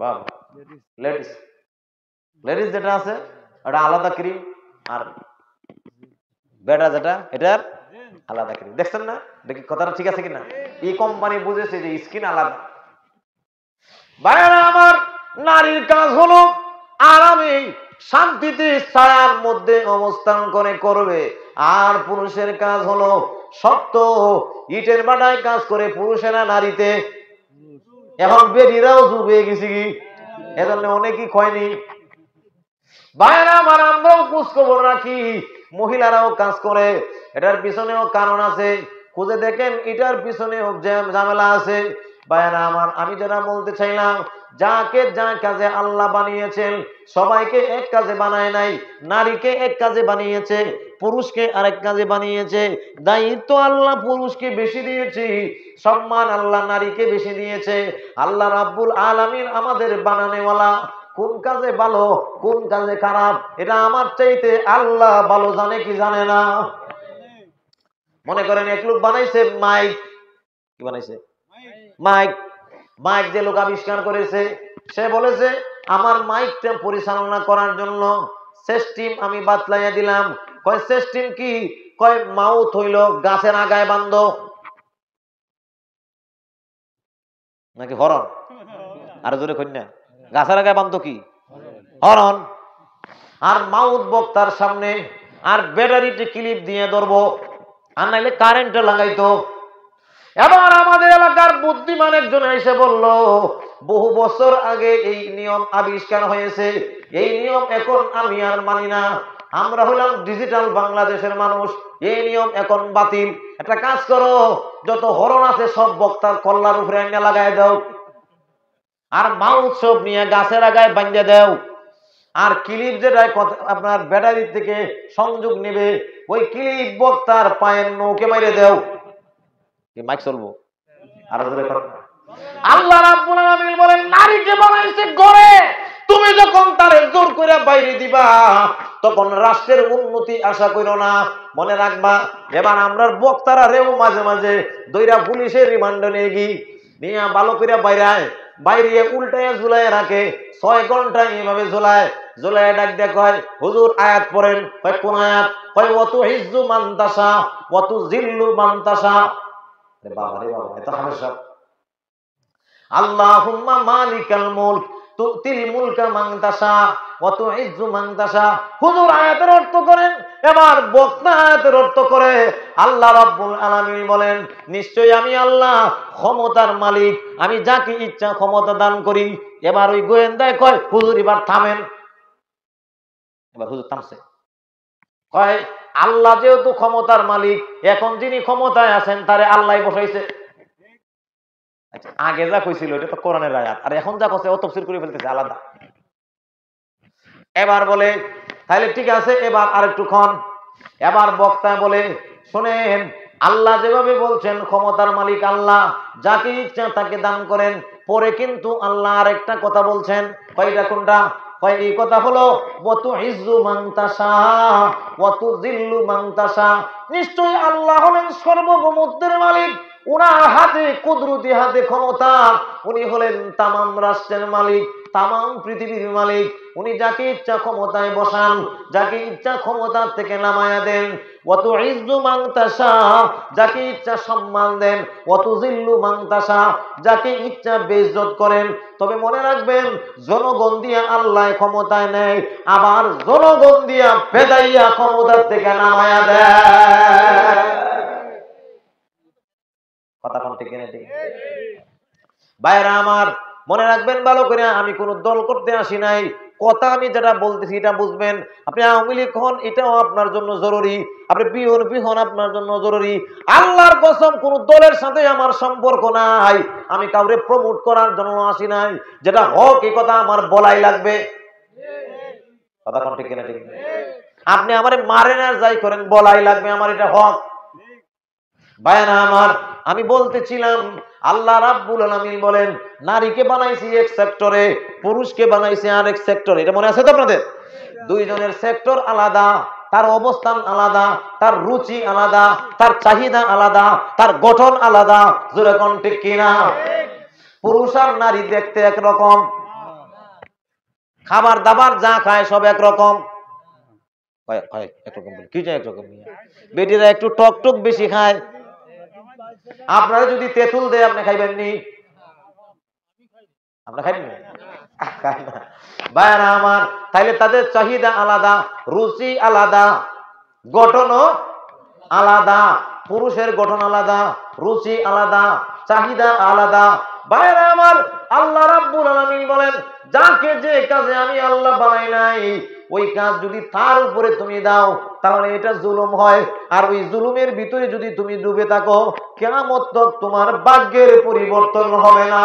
বাবা লেডিস। লেডিস যেটা আছে এটা আলাদা ক্রিম, আর বেটা যেটা এটার আলাদা ক্রিম। দেখছেন না? দেখি কথাটা ঠিক আছে কিনা? এই কোম্পানি বুঝেছে যে স্কিন আলাদা। ভাইরা আমার, নারীর কাজ হলো আরামে শান্তিতে ছায়ার মধ্যে অবস্থান করে করবে। আর পুরুষের কাজ হলো শক্ত ইটের বাটায় কাজ করে, পুরুষেরা নারীতে। এখন বেরিরাও যুগ হয়ে গেছে কি, এজন্য অনেকেই খয়নি। ভাইরা আমার, আমরাও খোঁজ খবর রাখি, মহিলারাও কাজ করে। এটার পিছনেও কারণ আছে, খুঁজে দেখেন এটার পিছনেও ঝামেলা আছে। ভাইরা আমার, আমি যেটা বলতে চাইলাম, যাকে যা কাজে আল্লাহ বানিয়েছেন সবাইকে এক কাজে বানায় নাই। নারীকে এক কাজে বানিয়েছে, পুরুষকে আরেক কাজে বানিয়েছে। দায়িত্ব আল্লাহ পুরুষকে বেশি দিয়েছে, সম্মান আল্লাহ নারীকে বেশি দিয়েছে। আল্লাহ রাব্বুল আলামিন আমাদের বানানেওয়ালা, কোন কাজে ভালো কোন কাজে খারাপ এটা আমার চাইতে আল্লাহ ভালো জানে কি জানে না? মনে করেন এক লোক বানাইছে মাইক। কি বানাইছে? মাইক। মাইক যে লোক আবিষ্কার করেছে, সে বলেছে আমার মাইকটা পরিচালনা করার জন্য সিস্টেম আমি বাতলাইয়া দিলাম। কয় সিস্টেম কি? কয় মাউথ হইল গাছের আগায় বান্ধ, নাকি হরণ? আর জোরে কন্যা, গাছের আগায় বান্ধ কি? হরণ। আর মাউথ বক্তার সামনে, আর ব্যাটারিতে ক্লিপ দিয়ে ধরবো, আর নাইলে কারেন্টে লাগাইতো। এবার আমাদের এলাকার বুদ্ধিমান একজন এসে বলল, বহু বছর আগে এই নিয়ম আবিষ্কার হয়েছে, এই নিয়ম এখন আমি আর মানি না। আমরা হলাম ডিজিটাল বাংলাদেশের মানুষ, এই নিয়ম এখন বাতিল। একটা কাজ করো, যত হরণ আছে সব বক্তার কল্লার উপরে এনে লাগাই দাও, আর মাউথ সব নিয়ে গাছের আগায় বাঁধে দাও। আর ক্লিপ যেটা আপনার ব্যাটারি থেকে সংযোগ নেবে, ওই ক্লিপ বক্তার পায়ের নৌকে মাইরে দাও, মাইক চলবো। আর আল্লাহ রাব্বুল আলামিন বলেন, নারীকে বানাইছে ঘরে, তুমি যখন তারে জোর করে বাইরে দিবা তখন রাষ্ট্রের উন্নতি আশা করো না। মনে রাখবা, এবার আমরা বক্তারা রেও মাঝে মাঝে দইরা পুলিশের রিমান্ডে নিয়ে ভালো করে বাইরে উল্টায় ঝুলাই রাখে, 6 ঘন্টা এইভাবে ঝুলায় ডাক দেয়, কয় হুজুর আয়াত পড়েন। কয় কোন আয়াত? কয় ওয়াতু হিজ্জু মান তাশা ওয়াতু জিল্লু মান তাশা। বাবা রে বাবা, এটা হামেশা আল্লাহুম্মা মালিকাল মুলক তুতিল মুলকা মান তাশা ওয়া তুইজ্জু মান তাশা। হুজুর আয়াতের অর্থ করেন, এবার বক্তা আয়াতের অর্থ করে। আল্লাহ রাব্বুল আলামিন বলেন, নিশ্চয়ই আমি আল্লাহ ক্ষমতার মালিক, আমি যাকে ইচ্ছা ক্ষমতা দান করি। এবার ওই গোয়েন্দায় কয়, হুজুর এবার থামেন। এবার হুজুর থামছে, কয় আল্লাহ যেহেতু ক্ষমতার মালিক, এখন যিনি ক্ষমতায় আছেন তারে আল্লাহ বসাইছে। আচ্ছা, আগে যা কইছিল এটা তো কোরআনের আয়াত, আর এখন যা কইছে ও তাফসীর করে ফেলতেছে আলাদা। এবার বলে তাহলে ঠিক আছে, এবার আরেকটু ক্ষণ। এবার বক্তা বলে, শুনেন, আল্লাহ যেভাবে বলছেন ক্ষমতার মালিক আল্লাহ, যাকে ইচ্ছা তাকে দান করেন, পরে কিন্তু আল্লাহ আরেকটা কথা বলছেন। কয়টা? কোনটা? কয় এই কথা হলো ওয়াতু ইজ্জু মান তাশা ওয়াতু জিল্লু মান তাশা। নিশ্চয়ই আল্লাহ হলেন সর্বভৌমত্বের মালিক, উনার হাতে কুদরতি হাতে ক্ষমতা, উনি হলেন তামাম রাষ্ট্রের মালিক, তামাম পৃথিবীর মালিক। উনি যাকে ইচ্ছা ক্ষমতায় বসান, যাকে ইচ্ছা ক্ষমতা থেকে নামায়া দেন। ওয়াতু ইজ্জু মান তাশা, যাকে ইচ্ছা সম্মান দেন। ওয়াতু জিল্লু মান তাশা, যাকে ইচ্ছা বেইজ্জত করেন। তবে মনে রাখবেন, জনগণ দিয়া আল্লাহ ক্ষমতায় নেয়, আবার জনগণ দিয়া ফেদাইয়া ক্ষমতা থেকে নামায়া দেয়। কথা কোন ঠিক না? ঠিক ভাইরা আমার, মনে রাখবেন ভালো করে, আমি কোন দল করতে আসি নাই। কথা আমি যেটা বলতেছি এটা বুঝবেন। আপনি আওয়ামী লীগ হন, এটাও আপনার জন্য জরুরি। আপনি বিএনপি হন, আপনার জন্য জরুরি। আল্লাহর কসম, কোন দলের সাথে আমার সম্পর্ক নাই। আমি কাউরে প্রমোট করার জন্য আসি নাই। যেটা হক এই কথা আমার বলাই লাগবে। কথা কোন ঠিক না? ঠিক আপনি আমারে মারেন আর যাই করেন, বলাই লাগবে আমার, এটা হক। ভাইরা আমার, আমি বলতেছিলাম, আল্লাহ রাব্বুল আলামিন বলেন, নারীকে বানাইছি এক সেক্টরে, পুরুষকে বানাইছি আরেক সেক্টরে। এটা মনে আছে তো আপনাদের? দুইজনের সেক্টর আলাদা, তার অবস্থান আলাদা, তার রুচি আলাদা, তার চাহিদা আলাদা, তার গঠন আলাদা। জোরে কোন ঠিক কিনা? পুরুষ আর নারী দেখতে একরকম, খাবার দাবার যা খায় সব একরকম। একরকম কি যায়? একরকম। বেটিরা একটু টক টক বেশি খায়। আপনারা যদি তেঁতুল দেয় আপনি খাইবেন নি? আপনারা খাইবেন? খায় না। ভাইরা আমার, তাইলে তাদের চাহিদা আলাদা, রুচি আলাদা, গঠনও আলাদা। পুরুষের গঠন আলাদা, রুচি আলাদা, চাহিদা আলাদা। ভাইরা আমার, আল্লাহ রাব্বুল আলামিন বলেন, যাকে যে কাজে আমি আল্লাহ বানাই নাই ওই কাজ যদি তার উপরে তুমি দাও তাহলে এটা জুলুম হয়। আর ওই জুলুমের ভিতরে যদি তুমি ডুবে থাকো, কিয়ামত তক তোমার ভাগ্যের পরিবর্তন হবে না।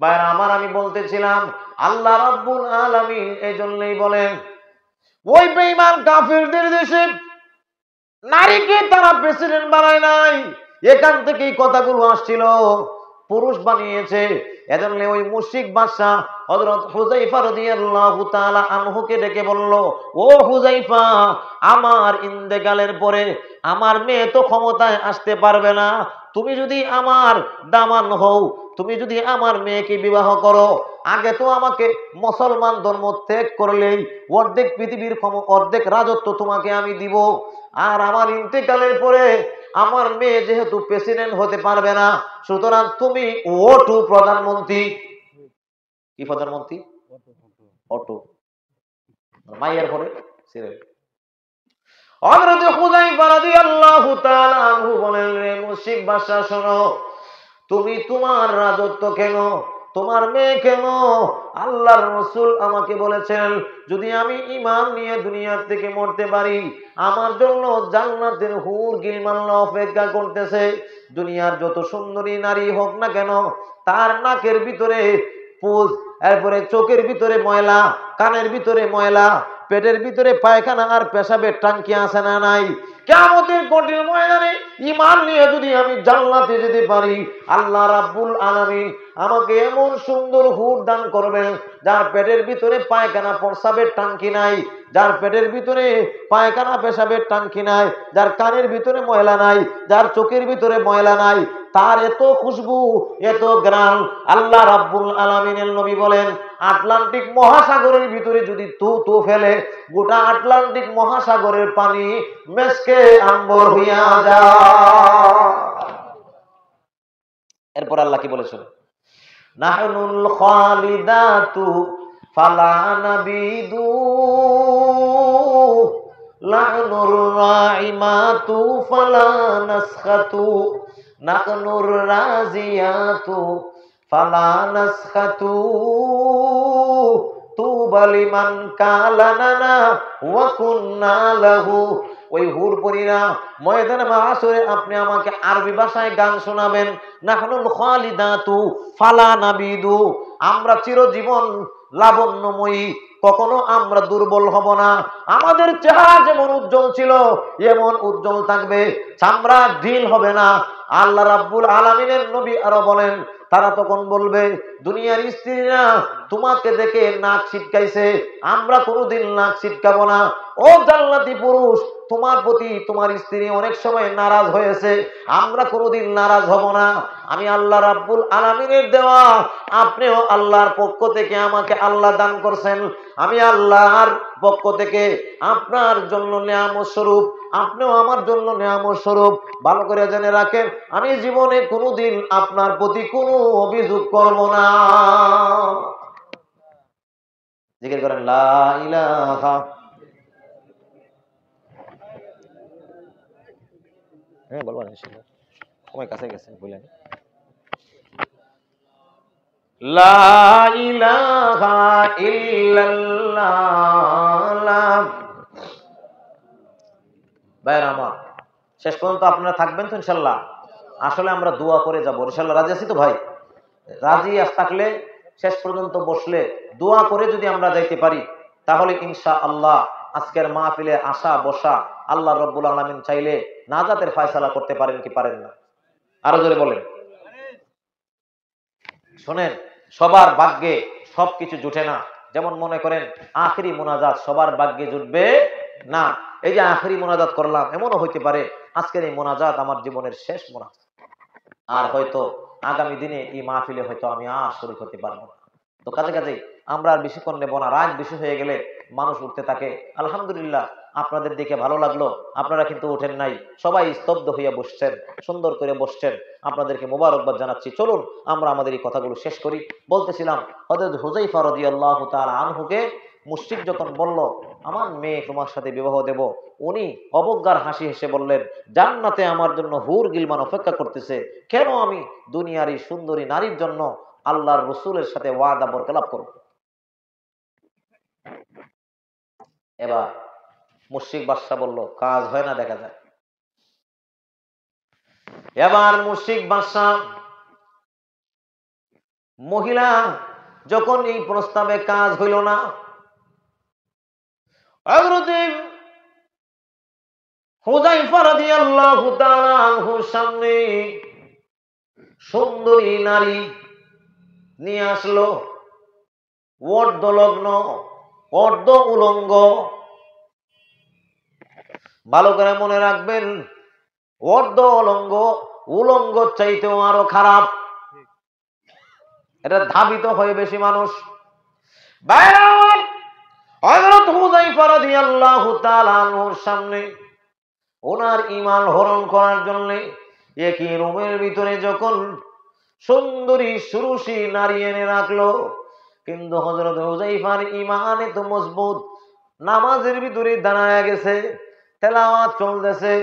ভাইরা আমার, আমি বলতেছিলাম আল্লাহ রাব্বুল আলামিন এই জন্যই বলেন, ওই বেঈমান কাফিরদের দেশে নারীকে তারা প্রেসিডেন্ট বানায় নাই, এখান থেকে কথাগুলো আসছিল, পুরুষ বানিয়েছে। এজন্য ওই মুশরিক বাদশা হযরত হুযায়ফা রাদিয়াল্লাহু তাআলা আনহুকে ডেকে বলল, ও হুযায়ফা, আমার ইন্তেকালের পরে আমার মেয়ে তো ক্ষমতায় আসতে পারবে না, তুমি যদি আমার দামান হও, তুমি যদি আমার মেয়েকে বিবাহ করো, আগে তো আমাকে মুসলমান ধর্ম ত্যাগ করলেই অর্ধেক পৃথিবীর অর্ধেক রাজত্ব তোমাকে আমি দিব। আর আমার ইন্তেকালের পরে আমার মেয়ে যেহেতু প্রেসিডেন্ট হতে পারবে না, সুতরাং তুমি ওটু প্রধানমন্ত্রী। কি প্রধানমন্ত্রী? অটো, মাইয়ার পরে সিরিয়াল। হযরত হুযায়ফা রাদিয়াল্লাহু তাআলা আনহু বলেন, রে মুশরিক বাদশা শোনো, তুমি তোমার রাজত্ব কেন, তোমার মেয়ে কেন? আল্লাহর রাসূল আমাকে বলেছেন, যদি আমি ঈমান নিয়ে দুনিয়া থেকে মরতে পারি, আমার জন্য জান্নাতের হুর গিলমান অপেক্ষা করতেছে। দুনিয়ার যত সুন্দরী নারী হোক না কেন, তার নাকের ভিতরে পুজ, এরপরে চোখের ভিতরে ময়লা, কানের ভিতরে ময়লা, পেটের ভিতরে পায়খানা আর পেশাবের টাঙ্কি আছে না নাই? কিয়ামতের কঠিন ময়দানে ঈমান নিয়ে যদি আমি জান্নাতে যেতে পারি, আল্লাহ রাব্বুল আলামিন আমাকে এমন সুন্দর হুর দান করবেন, যার পেটের ভিতরে পায়খানা প্রস্রাবের টাঙ্কি নাই, যার পেটের ভিতরে পায়খানা পেশাবের টাঙ্কি নাই, যার কানের ভিতরে ময়লা নাই, যার চোখের ভিতরে ময়লা নাই, তার এত খুশবু, এত গ্রাম। আল্লাহ রাব্বুল আলামিনের নবী বলেন, আটলান্টিক মহাসাগরের ভিতরে যদি তু ফেলে, গোটা আটলান্টিক মহাসাগরের পানি মেশকে আম্বর হইয়া যায়। এরপর আল্লাহ কি বলেছেন? নাহনুল খালিদাতু ফালা নাবিদু, লাহনুর রাইমাতু ফালা নাসখাতু, নাহনুর রাজিয়াতু ফালা নাসখাতু, তুবা লিমান কালানা ওয়া কুন্না লাহু। ওই হুরপরীরা ময়দানে মাহশরে আপনি আমাকে আরবি ভাষায় গান শোনাবেন, নাহনুল খালিদাতু ফালা নাবিদু, আমরা চিরজীবন লাবণ্যময়ী, কখনো আমরা দুর্বল হব না। আমাদের চেহারা যেমন উজ্জ্বল ছিল এমন উজ্জ্বল থাকবে, চামড়া ঢিল হবে না। আল্লাহ রাব্বুল আলামিনের নবী আরো বলেন, তারা তখন বলবে, দুনিয়ার স্ত্রীরা তোমাকে দেখে নাক ছিটকাইছে, আমরা কোনোদিন নাক ছিটকাবো না। ও জান্নাতি পুরুষ, তোমার প্রতি তোমার স্ত্রী অনেক সময় নারাজ হয়েছে, আমরা কোনোদিন নারাজ হব না। আমি আল্লাহ রাব্বুল আলামিনের দেওয়া, আপনিও আল্লাহর পক্ষ থেকে আমাকে আল্লাহ দান করছেন, আমি আল্লাহর পক্ষ থেকে আপনার জন্য নিয়ামত স্বরূপ, আপনিও আমার জন্য নিয়ামত স্বরূপ। ভালো করে জেনে রাখেন, আমি জীবনে কোনোদিন আপনার প্রতি কোনো অভিযোগ করব না। জিকির করেন লা ইলাহা। হ্যাঁ বলবেন ইনশাআল্লাহ, সময় কাছে গেছে বলেন। লা ইলাহা ইল্লাল্লাহ। ভাইরা আমার, শেষ পর্যন্ত আপনারা থাকবেন তো ইনশাল্লাহ? আসলে আমরা দোয়া করে যাবো ইনশাল্লাহ। রাজি আছি তো ভাই? রাজি থাকলে শেষ পর্যন্ত বসলে দোয়া করে যদি আমরা যাইতে পারি, তাহলে ইনশাআল্লাহ আজকের মাহফিলে আসা বসা আল্লাহ রাব্বুল আলামিন চাইলে নাজাতের ফয়সালা করতে পারেন কি পারেন না? আরো জোরে বলেন। শোনেন, সবার ভাগ্যে সবকিছু জুটে না। যেমন মনে করেন আখেরি মোনাজাত সবার ভাগ্যে জুটবে না। এই যে আখেরি মোনাজাত করলাম, এমনও হইতে পারে আজকের এই মোনাজাত আমার জীবনের শেষ মোনাজাত, আর হয়তো আগামী দিনে এই মাহফিলে হয়তো আমি আর শরীক হতে পারবো না। তো কাজে কাজে আমরা আর বেশিক্ষণ নেব না, রাত বেশি হয়ে গেলে মানুষ উঠতে থাকে। আলহামদুলিল্লাহ, আপনাদের দেখে ভালো লাগলো, আপনারা কিন্তু ওঠেন নাই, সবাই স্তব্ধ হইয়া বসছেন, সুন্দর করে বসছেন, আপনাদেরকে মোবারকবাদ জানাচ্ছি। চলুন আমরা আমাদের এই কথাগুলো শেষ করি। বলতেছিলাম হযরত হুযায়ফা রাদিয়াল্লাহু তাআলা আনহুকে মুশরিক যখন বলল আমার মেয়ে তোমার সাথে বিবাহ দেব, উনি অবজ্ঞার হাসি হেসে বললেন জান্নাতে আমার জন্য হুর গিলমান অপেক্ষা করতেছে, কেন আমি দুনিয়ার এই সুন্দরী নারীর জন্য আল্লাহর রসুলের সাথে ওয়াদা বরকরার করব। এবার মুশরিক বাদশা বলল কাজ হয় না, দেখা যায়। এবার মুশরিক বাদশা মহিলা যখন এই প্রস্তাবে কাজ হইল না, হযরত হুযায়ফা রাদিয়াল্লাহু তাআলা আনহুর সামনে সুন্দরী নারী নিয়ে আসলো, অর্ধলগ্ন অর্ধ উলঙ্গ। ভালো করে মনে রাখবেন, অর্ধ উলঙ্গ উলঙ্গ চাইতেও আরো খারাপ, এটা ধাবিত হয়ে বেশি মানুষ। হযরত হুযায়ফা রাদিয়াল্লাহু তাআলা আনহুর সামনে ওনার ঈমান হরণ করার জন্য একই রুমের ভিতরে যখন সুন্দরী সুরুষী নারী এনে রাখলো, কিন্তু হযরত হুযায়ফার ঈমান এত মজবুত, নামাজের ভিতরে দাঁড়ায় গেছে, তেলাওয়াত চলতেছে,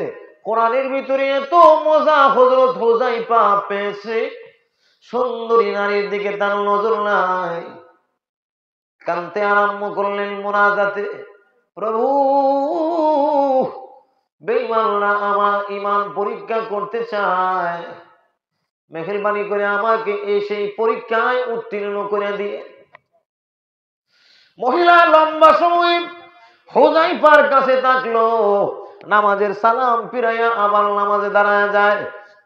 কোরআনের ভিতরে এত মজা হযরত হুযায়ফা পেয়েছে, সুন্দরী নারীর দিকে তার নজর নাই। কানতে আরম্ভ করলেন মুনাজাতে, প্রভু বেঈমানরা আমার ঈমান পরীক্ষা করতে চায়, মেহেরবানি করে আমাকে সেই পরীক্ষায় উত্তীর্ণ করে দিয়ে। মহিলা লম্বা সময় হুযায়ফার কাছে থাকলো, নামাজের সালাম ফিরাইয়া আবার নামাজে দাঁড়ায় যায়,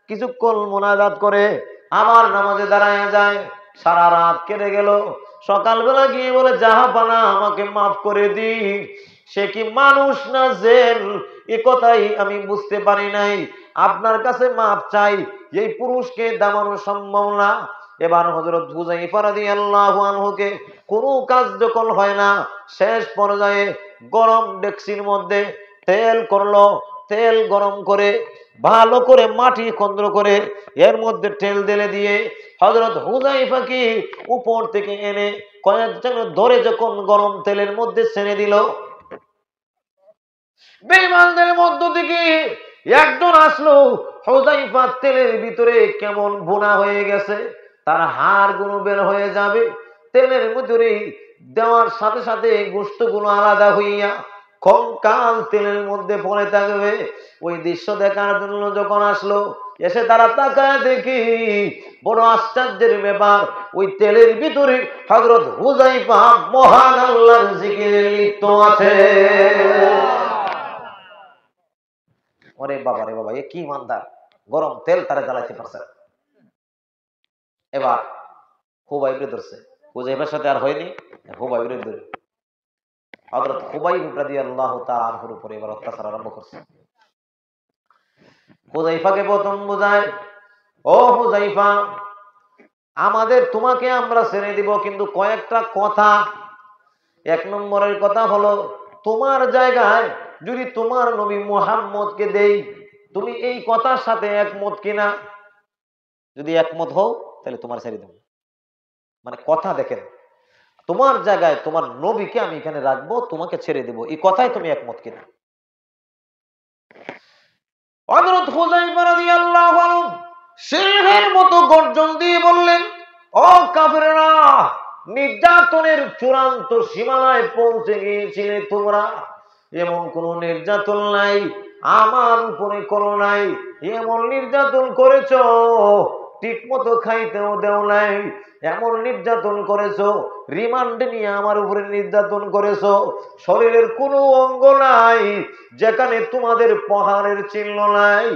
কিছুক্ষণ মুনাজাত করে আবার নামাজে দাঁড়ায় যায়, সারা রাত কেটে গেল। সকালবেলা গিয়ে বলে জাহাপানা আমাকে মাফ করে দি। সে কি মানুষ না জেল, এ কথাই আমি বুঝতে পারি নাই, আপনার কাছে মাফ চাই, এই পুরুষকে দামানো সম্ভব না। এবার হযরত হুযায়ফা রাদিয়াল্লাহু আনহুকে কোনো কাজ যখন হয় না, শেষ পর্যায়ে গরম ডেকচির মধ্যে তেল করলো, তেল গরম করে ভালো করে মাটি খন্দ্র করে এর মধ্যে তেল ঢেলে দিয়ে হযরত হুযায়ফাকে উপর থেকে এনে কয়েকজন ধরে যখন গরম তেলের মধ্যে ছেড়ে দিল, বেঈমানদের মধ্য থেকে একজন আসলো, হুযায়ফা তেলের ভিতরে কেমন ভুনা হয়ে গেছে, তার হাড় গুলো বের হয়ে যাবে, তেলের ভিতরে দেওয়ার সাথে সাথে গোশতগুলো আলাদা হইয়া কঙ্কাল তেলের মধ্যে পড়ে থাকবে। ওই দৃশ্য দেখার জন্য যখন আসলো, এসে তারা তাকায় দেখি বড় আশ্চর্যের ব্যাপার, ওই তেলের ভিতরে হযরত হুযায়ফা মহান আল্লাহর জিকিরে লিপ্ত আছে। ওরে বাবা রে বাবা, এ কি ইমানদার, গরম তেল তারা জ্বালাইতে পারছে। এবার হুবাইবরে ধরছে, হুযায়ফার সাথে আর হয়নি, হুবাইবরে ধরে হযরত হুবাইব রাদিয়াল্লাহু তাআলা আনহুর উপরে এবার অত্যাচার আরম্ভ করছে। হুযায়ফাকে প্রথম বুঝায়, ও হুযায়ফা আমাদের তোমাকে আমরা ছেড়ে দিব, কিন্তু কয়েকটা কথা। এক নম্বরের কথা হলো তোমার জায়গায় যদি তোমার নবী মুহাম্মদকে দেই, তুমি এই কথার সাথে একমত কিনা? যদি একমত হও তাহলে তোমার ছেড়ে দেব। মানে কথা দেখেন, তোমার জায়গায় তোমার নবীকে আমি এখানে রাখবো, তোমাকে ছেড়ে দেব, এই কথাই তুমি একমত কিনা? হযরত হুযায়ফা রাদিয়াল্লাহু আনহু সিংহের মতো গর্জন দিয়ে বললেন, ও কাফেররা, নির্যাতনের চূড়ান্ত সীমানায় পৌঁছে গিয়েছিলে তোমরা। এমন কোন নির্যাতন নাই আমার উপরে করো নাই, এমন নির্যাতন করেছো ঠিক মতো খাইতেও দেও নাই, এমন নির্যাতন করেছো, রিমান্ডে নিয়ে আমার উপরে নির্যাতন করেছো, শরীরের কোনো অঙ্গ নাই যেখানে তোমাদের পাহাড়ের চিহ্ন নাই,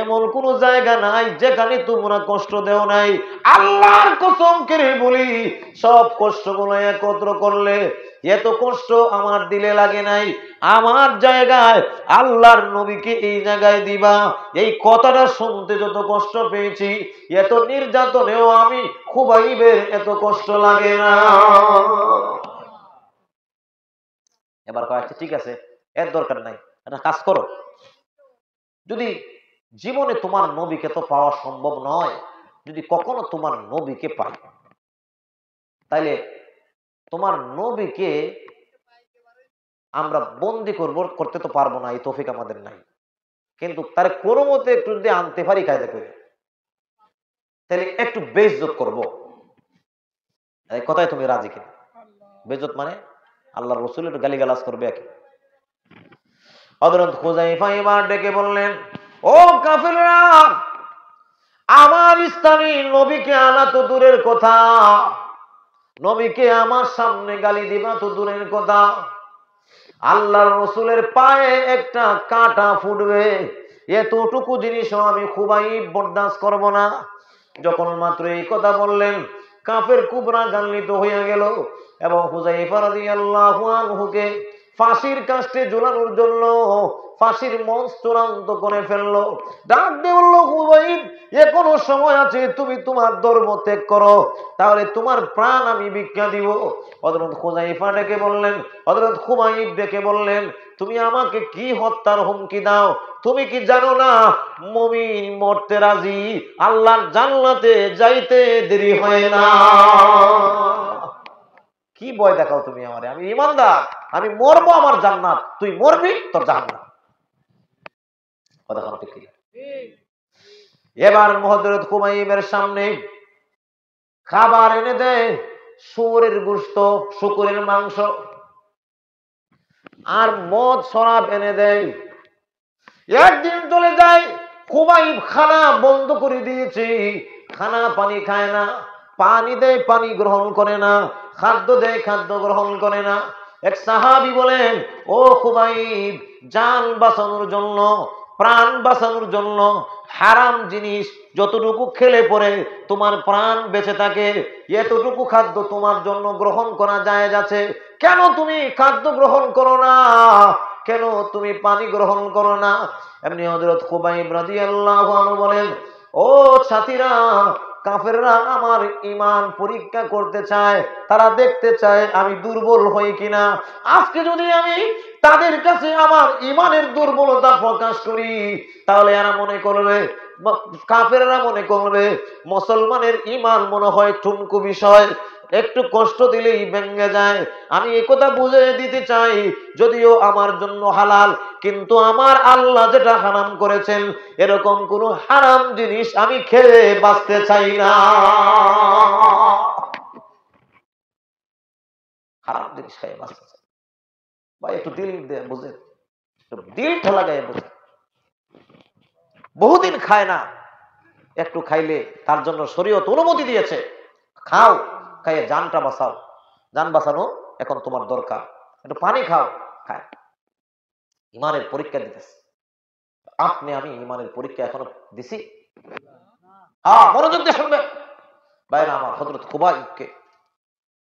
এমন কোন জায়গা নাই যেখানে তোমরা কষ্ট দেও নাই। আল্লাহর কসম করে বলি, সব কষ্টগুলো একত্র করলে এত কষ্ট আমার দিলে লাগে নাই। আমার জায়গায় আল্লাহর নবীকে এই জায়গায় দিবা, এই কথাটা শুনতে যত কষ্ট পেয়েছি, এত নির্যাতনেও আমি খুবাইবের এত কষ্ট লাগে না। এবার কয়েকটা ঠিক আছে, এর দরকার নাই, একটা কাজ করো, যদি জীবনে তোমার নবীকে তো পাওয়া সম্ভব নয়, যদি কখনো তোমার নবীকে পাই, তাইলে তোমার নবীকে আমরা বন্দি করতে তো পারবো না, এই তৌফিক আমাদের নাই, কিন্তু তার কোনো মতে একটু যদি আনতে পারি কায়দা করে, তাহলে একটু বেইজ্জত করব। এই কথায় তুমি রাজি কিনা? বেইজ্জত মানে আল্লাহ রসুল একটু গালিগালাজ করবে একে। হযরত হুযায়ফা এবার ডেকে বললেন, ও কাফেররা, আমার স্থানে নবীকে আনা তো দূরের কথা, নবীকে আমার সামনে গালি দিবা তো দূরের কথা, আল্লাহর রসুলের পায়ে একটা কাঁটা ফুটবে এতটুকু জিনিসও আমি খুবাইব বরদাস্ত করব না। যখন মাত্র এই কথা বললেন, কাফের কুবরা গান্বিত হইয়া গেল এবং হুযায়ফা রাদিয়াল্লাহু আনহুকে ফাঁসির কাস্টে ঝুলানোর জন্য ফাঁসির মঞ্চ চূড়ান্ত করে ফেললো। ডাক দিয়ে বলল, হুযায়ফা, এখনো সময় আছে, তুমি তোমার ধর্ম ত্যাগ করো, তাহলে তোমার প্রাণ আমি ভিক্ষা দিব। হযরত হুযায়ফা ডেকে বললেন, হযরত খুবাইব ডেকে বললেন, তুমি আমাকে কি হত্যার হুমকি দাও? তুমি কি জানো না মুমিন মরতে রাজি, আল্লাহর জান্নাতে যাইতে দেরি হয় না। কি ভয় দেখাও তুমি আমারে? আমি ঈমানদার, আমি মরবো, আমার জান্নাত, তুই মরবি, তোর জাহান্নাম। কথা ঠিক কি? এবার হযরত খুবাইবের সামনে খাবার এনে দেয়, শুয়োরের গোশত, শুকরের মাংস আর মদ শরাব এনে দেয়। একদিন চলে যায়, খুবাইব খানা বন্ধ করে দিয়েছে, খানা পানি খায় না, পানি দেয় পানি গ্রহণ করে না, খাদ্য দেয় খাদ্য গ্রহণ করে না। এক সাহাবী বলেন, ও খুবাইব, জান বাঁচানোর জন্য, প্রাণ বাঁচানোর জন্য হারাম জিনিস যতটুকু খেলে পরে তোমার প্রাণ বেঁচে থাকে, এতটুকু খাদ্য তোমার জন্য গ্রহণ করা জায়েজ আছে, কেন তুমি খাদ্য গ্রহণ করো না? কেন তুমি পানি গ্রহণ করো না? এমনি হযরত খুবাইব রাদিয়াল্লাহু আনহু বলেন, ও সাথীরা, কাফেররা আমার ঈমান পরীক্ষা করতে চায়, তারা দেখতে চায় আমি দুর্বল হই কিনা। আজকে যদি আমি তাদের কাছে আমার ঈমানের দুর্বলতা প্রকাশ করি, তাহলে এরা মনে করবে, কাফেররা মনে করবে মুসলমানের ঈমান মনে হয় ঠুনকু বিষয়, একটু কষ্ট দিলেই ভেঙে যায়। আমি একথা বুঝিয়ে দিতে চাই, যদিও আমার জন্য হালাল, কিন্তু আমার আল্লাহ যেটা হারাম করেছেন, এরকম কোন হারাম জিনিস আমি খেয়ে বাঁচতে চাই না। হারাম জিনিস খেয়ে বাঁচতে চাই ভাই, একটু দিল দিয়ে বুঝে, দিল ঠেলা গায়ে বুঝে। বহুদিন খায় না, একটু খাইলে তার জন্য শরীয়ত অনুমতি দিয়েছে, খাও, খাইয়ে জানটা বাঁচাও, জান বাঁচানো এখন তোমার দরকার, একটু পানি খাও, খায়। ঈমানের পরীক্ষা দিতেছে, আপনি আমি ঈমানের পরীক্ষা এখনো দিছি? হ্যাঁ, মনোযোগ দিয়ে শুনবেন ভাইরা আমার। হযরত খুবাইবকে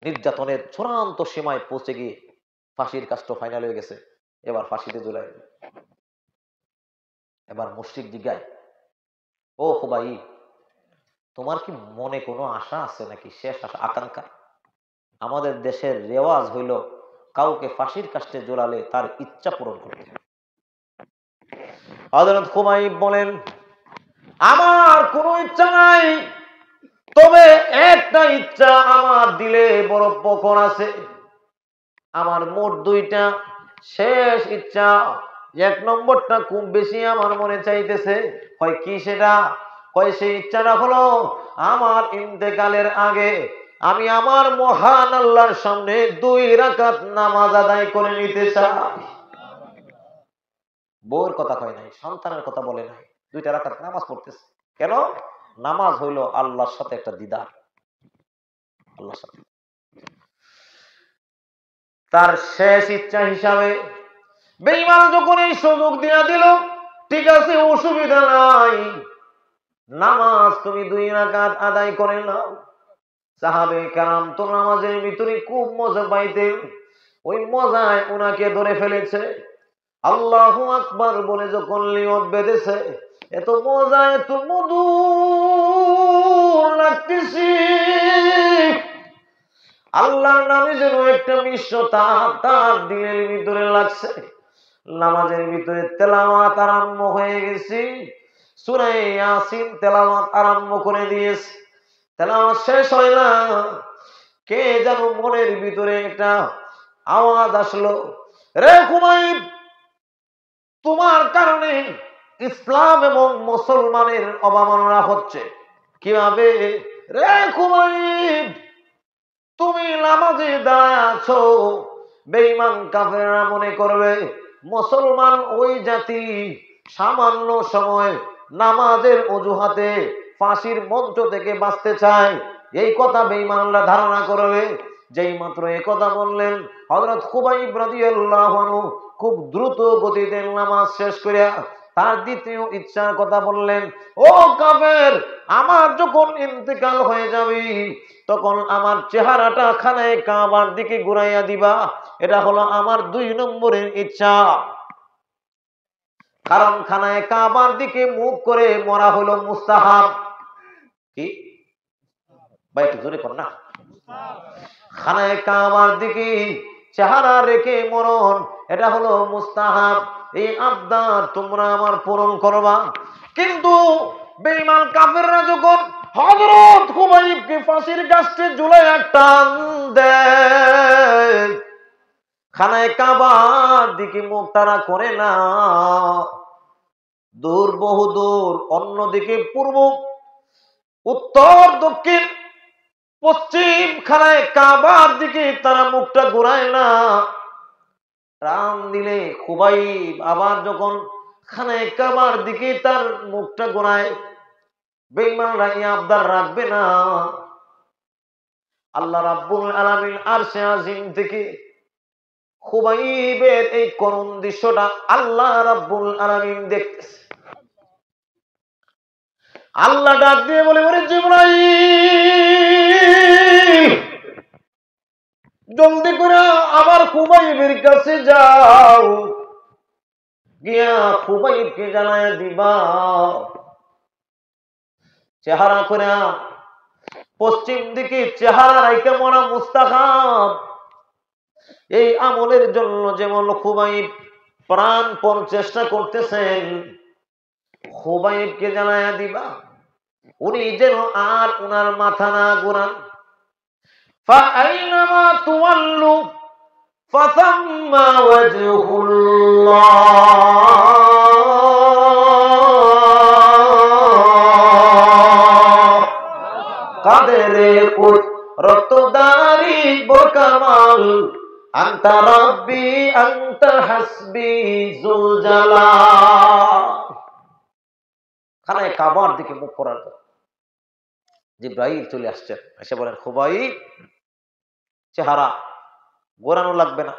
নির্যাতনের চূড়ান্ত সীমায় পৌঁছে গিয়ে ফাঁসির কাষ্ট ফাইনাল হয়ে গেছে, এবার ফাঁসিতে ঝুলাই। এবার মুশরিক জিজ্ঞায়, ও খুবাইব, তোমার কি মনে কোনো আশা আছে নাকি, শেষ আশা আকাঙ্ক্ষা? আমাদের দেশের রেওয়াজ হইল কাউকে ফাঁসির কাস্টে ঝোলালে তার ইচ্ছা পূরণ করতে। হযরত খুবাইব বলেন, আমার কোনো ইচ্ছা নাই, তবে একটা ইচ্ছা আমার দিলে বড় পকর আছে। আমার মোট দুইটা শেষ ইচ্ছা, এক নম্বরটা খুব বেশি আমার মনে চাইতেছে। হয় কি সেটা? হয় সেই ইচ্ছাটা হলো আমার ইন্তেকালের আগে আমি আমার মহান আল্লাহর সামনে 2 রাকাত নামাজ আদায় করে নিতে চাই। বউর কথা কয় নাই, সন্তানের কথা বলে নাই, 2টা রাকাত নামাজ পড়তেছে। কেন? নামাজ হইল আল্লাহর সাথে একটা দিদার, আল্লাহর সাথে। তার শেষ ইচ্ছা হিসাবে বেঈমান যখন এই সুযোগ দিয়া দিল, ঠিক আছে, অসুবিধা নাই, নামাজ তুমি 2 রাকাত আদায় করে নাও। সাহাবে কেরাম তো নামাজের ভিতরে খুব মজা পাইতেন, ওই মজায় ওনাকে ধরে ফেলেছে। আল্লাহু আকবার বলে যখন নিয়ত বেঁধেছে, এত মজা, এত মধুর লাগতেছে, আল্লাহর নামে যেন একটা মিশ্রতা তার দিলের ভিতরে লাগছে। নামাজের ভিতরে তেলাওয়াত আরম্ভ হয়ে গেছে, সূরা ইয়াসিন তেলাওয়াত আরম্ভ করে দিয়েছে। তেলাওয়াত শেষ হয় না, কে যেন মনের ভিতরে একটা আওয়াজ আসলো, রে খুবাইব, তোমার কারণে ইসলাম এবং মুসলমানের অবমাননা হচ্ছে। কিভাবে? রে খুবাইব, তুমি নামাজে দাঁড়ায় আছো, বেঈমান কাফেররা মনে করবে মুসলমান ওই জাতি সামান্য সময় নামাজের অজুহাতে ফাঁসির মঞ্চ থেকে বাঁচতে চায়, এই কথা বেঈমানরা ধারণা করবে। যেই মাত্র এই কথা বললেন, হযরত খুবাইব রাদিয়াল্লাহু আনহু খুব দ্রুত গতিতে নামাজ শেষ করে তার দ্বিতীয় ইচ্ছার কথা বললেন, ও কাফের, আমার যখন ইন্তেকাল হয়ে যাবে তখন আমার চেহারাটা খানায়ে কাবার দিকে ঘুরাইয়া দিবা, এটা হলো আমার 2 নম্বরের ইচ্ছা। কারণ খানায়ে কাবার দিকে মুখ করে মরা হলো মুস্তাহাব। কি ভাই, একটু জোরে কর না। খানায়ে কাবার দিকে চেহারা রেখে মরণ, এটা হলো মুস্তাহাব। এই আবদার তোমরা আমার পূরণ করবা। কিন্তু বেঈমান কাফেররা যখন হযরত খুবাইবকে ফাঁসির কাস্টে ঝুলাইয়া টান দেয়, খানায়ে কাবার দিকে মুখ তারা করে না, দূর বহু দূর অন্যদিকে পূর্ব উত্তর দক্ষিণ পশ্চিম খানায়ে কাবার দিকে তারা মুখটা ঘুরায় না। টান দিলে খুবাইব আবার যখন খানায়ে কাবার দিকে তার মুখটা ঘোরায়, বেঈমানরা এই আবদার রাখবে না। আল্লাহ রাব্বুল আলামিন আরশে আজিম থেকে খুবাইবের এই করুণ দৃশ্যটা আল্লাহ রাব্বুল আলামিন দেখতেছে। আল্লাহ ডাক দিয়ে বলে, ওরে জিবরাইল, জলদি করে আবার খুবাইবের কাছে যাও, গিয়া খুবাইবকে জানায় দিবা চেহারা করে পশ্চিম দিকে চেহারা রাইকা মরা মুস্তাহাব। এই আমলের জন্য যেমন খুবাইব প্রাণপণ চেষ্টা করতেছেন, খুবাইবকে জানায় দিবা উনি যেন আর উনার মাথা না ঘুরান। ফাআইনামা তুওয়াল্লু ফাসাম্মা ওয়াজহুল্লাহ কাদেরে কুদরতদারি বরকামাল আনতা রাব্বি আনতা হাসবি যুল জালাল। খানায়ে কাবার দিকে মুখ করার পর জিবরাইল চলে আসছেন, এসে বলেন, খুবাইব, চেহারা ঘোরানো লাগবে না,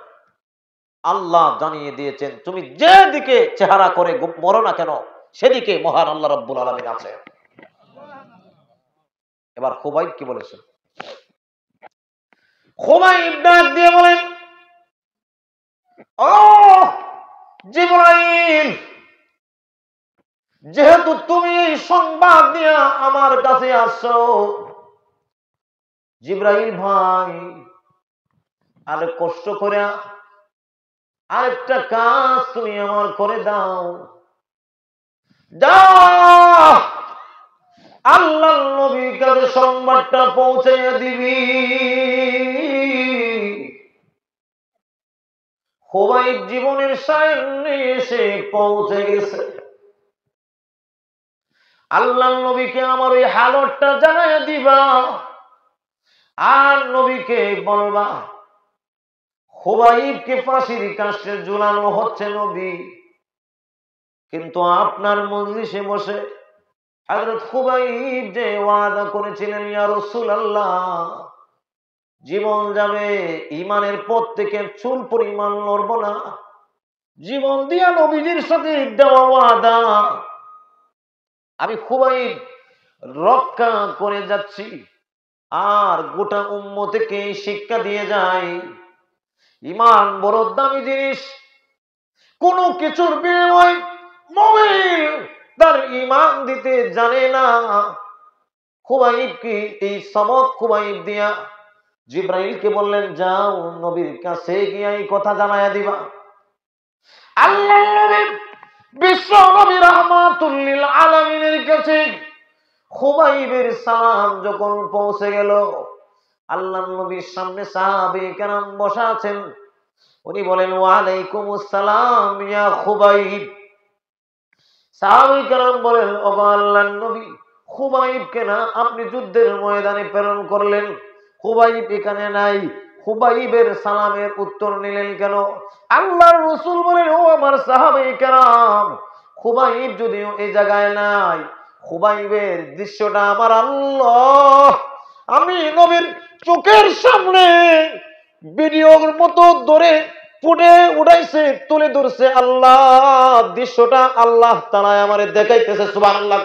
আল্লাহ জানিয়ে দিয়েছেন তুমি যেদিকে চেহারা করে মরো না কেন সেদিকে মহান আল্লাহ রাব্বুল আলামিন আছে। এবার খুবাইব কি বলেছেন? খুবাইব ডাক দিয়ে বলেন, ও জিবরাইল, যেহেতু তুমি সংবাদ নিয়ে আমার কাছে আসছো, জিবরাইল ভাই আর কষ্ট করে আরেকটা কাজ তুমি আমার করে দাও, যাও আল্লাহর নবীর কাছে সংবাদটা পৌঁছাইয়া দিবি। খুবাইব জীবনের সামনে এসে পৌঁছে গেছে। আল্লাহর নবীকে আমার ওই হালতটা জানাইয়া দিবা, আর নবীকে বলবা খুবাইবকে ফাঁসির কাস্টে ঝুলানো হচ্ছে নবী, কিন্তু আপনার মজলিসে বসে হযরত খুবাইব যে ওয়াদা করেছিলেন, ইয়া রাসূলুল্লাহ, জীবন যাবে ঈমানের পথ থেকে চুল পরিমাণ নড়ব না, জীবন দিয়া নবীজির সাথে দেওয়া ওয়াদা আমি খুবাইব রক্ষা করে যাচ্ছি। আর গোটা উম্মতকে শিক্ষা দিয়ে যায়, ঈমান বড় দামি জিনিস, কোন কিছুর বিনিময় মুমিন তার ঈমান দিতে জানে না। খুবাইবকে এই সবক খুবাইব দিয়া জিবরাইলকে বললেন, যাও নবীর কাছে গিয়ে এই কথা জানাইয়া দিবা। আল্লাহ নবী বিশ্ব নবী রাহমাতুল লিল আলামিনের কাছে খুবাইবের সালাম যখন পৌঁছে গেল, আল্লাহ নবীর সামনে সাহাবে কেরাম বসা আছেন। উনি বলেন, ওয়ালাইকুমুস সালাম ইয়া খুবাইব। সাহাবে কেরাম বলেন, ওগো আল্লাহর নবী, খুবাইবকে না আপনি যুদ্ধের ময়দানে প্রেরণ করলেন, খুবাইব এখানে নাই, খুবাইবের সালামের উত্তর নিলেন কেন? আল্লাহর রাসূল বলেন, ও আমার সাহাবে কেরাম, খুবাইব যদিও এই জায়গায় নাই, খুবাইবের দৃশ্যটা আমার আল্লাহ আমি নবীর চোখের সামনে ভিডিওর মতো ধরে ফুটে উঠাইছে, তুলে ধরছে আল্লাহ। দৃশ্যটা আল্লাহ তাআলা আমারে দেখাইতেছে, সুবহানাল্লাহ।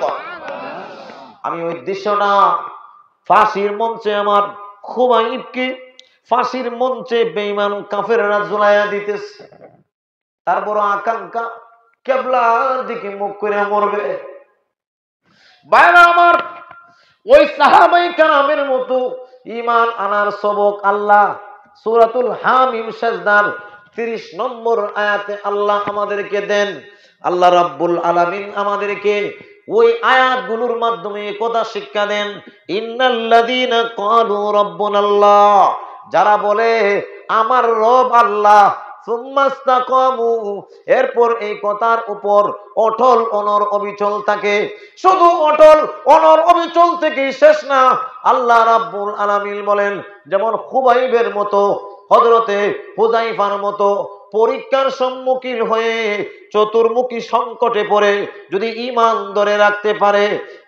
আমি ওই দৃশ্যটা ফাঁসির মঞ্চে আমার খুবাইবকে ফাঁসির মঞ্চে বেঈমান কাফেররা ঝুলাইয়া দিতেছে। তার বড় আকাঙ্ক্ষা কিবলার দিকে মুখ করে মরবে। ভাইরা আমার, ওই সাহাবায়ে কেরামের মতো ঈমান আনার সবক আল্লাহ সূরাতুল হামিম সাজদার 30 নম্বর আয়াতে আল্লাহ আমাদেরকে দেন। আল্লাহ রাব্বুল আলামিন আমাদেরকে ওই আয়াতগুলোর মাধ্যমে কথা শিক্ষা দেন। ইন্নাল্লাযীনা ক্বালু রাব্বুনাল্লাহ, যারা বলে আমার রব আল্লাহ, সুম্মাস্তাকামু, এরপর এই কথার উপর অটল অনর অবিচল থাকে। শুধু অটল অনর অবিচল থেকেই শেষ না, আল্লাহ রাব্বুল আলামিন বলেন যেমন খুবাইবের মতো, হযরতে হুযায়ফার মতো পরীক্ষার সম্মুখীন হয়ে চতুর্মুখী সংকটে পড়ে যদি ঈমান ধরে রাখতে পারে,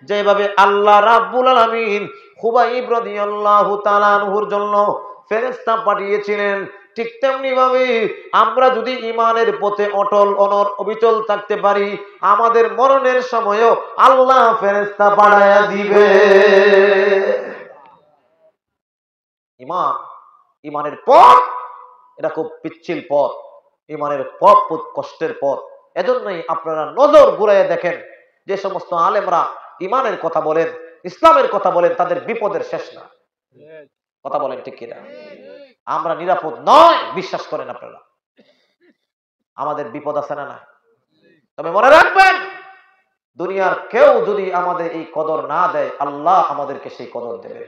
যেভাবে আল্লাহ রাব্বুল আলামিন খুবাইব রাদিয়াল্লাহু তাআলা আনহুর জন্য ফেরেশতা পাঠিয়েছিলেন, ঠিক তেমনি ভাবে আমরা যদি ঈমানের পথে অটল অনর অবিচল থাকতে পারি, আমাদের মরণের সময়ও আল্লাহ ফেরেশতা পাঠায়া দিবে। ঈমান, ঈমানের পথ এটা খুব পিচ্ছিল পথ, ঈমানের পথ খুব কষ্টের পথ। এজন্যই আপনারা নজর ঘুরাইয়া দেখেন, যে সমস্ত আলেমরা ঈমানের কথা বলেন, ইসলামের কথা বলেন, তাদের বিপদের শেষ না। কথা বলেন ঠিক কিনা? আমরা নিরাপদ নয়, বিশ্বাস করেন আপনারা, আমাদের বিপদ আছে না? না। তবে মনে রাখবেন, দুনিয়ার কেউ যদি আমাদের এই কদর না দেয়, আল্লাহ আমাদেরকে সেই কদর দেবে।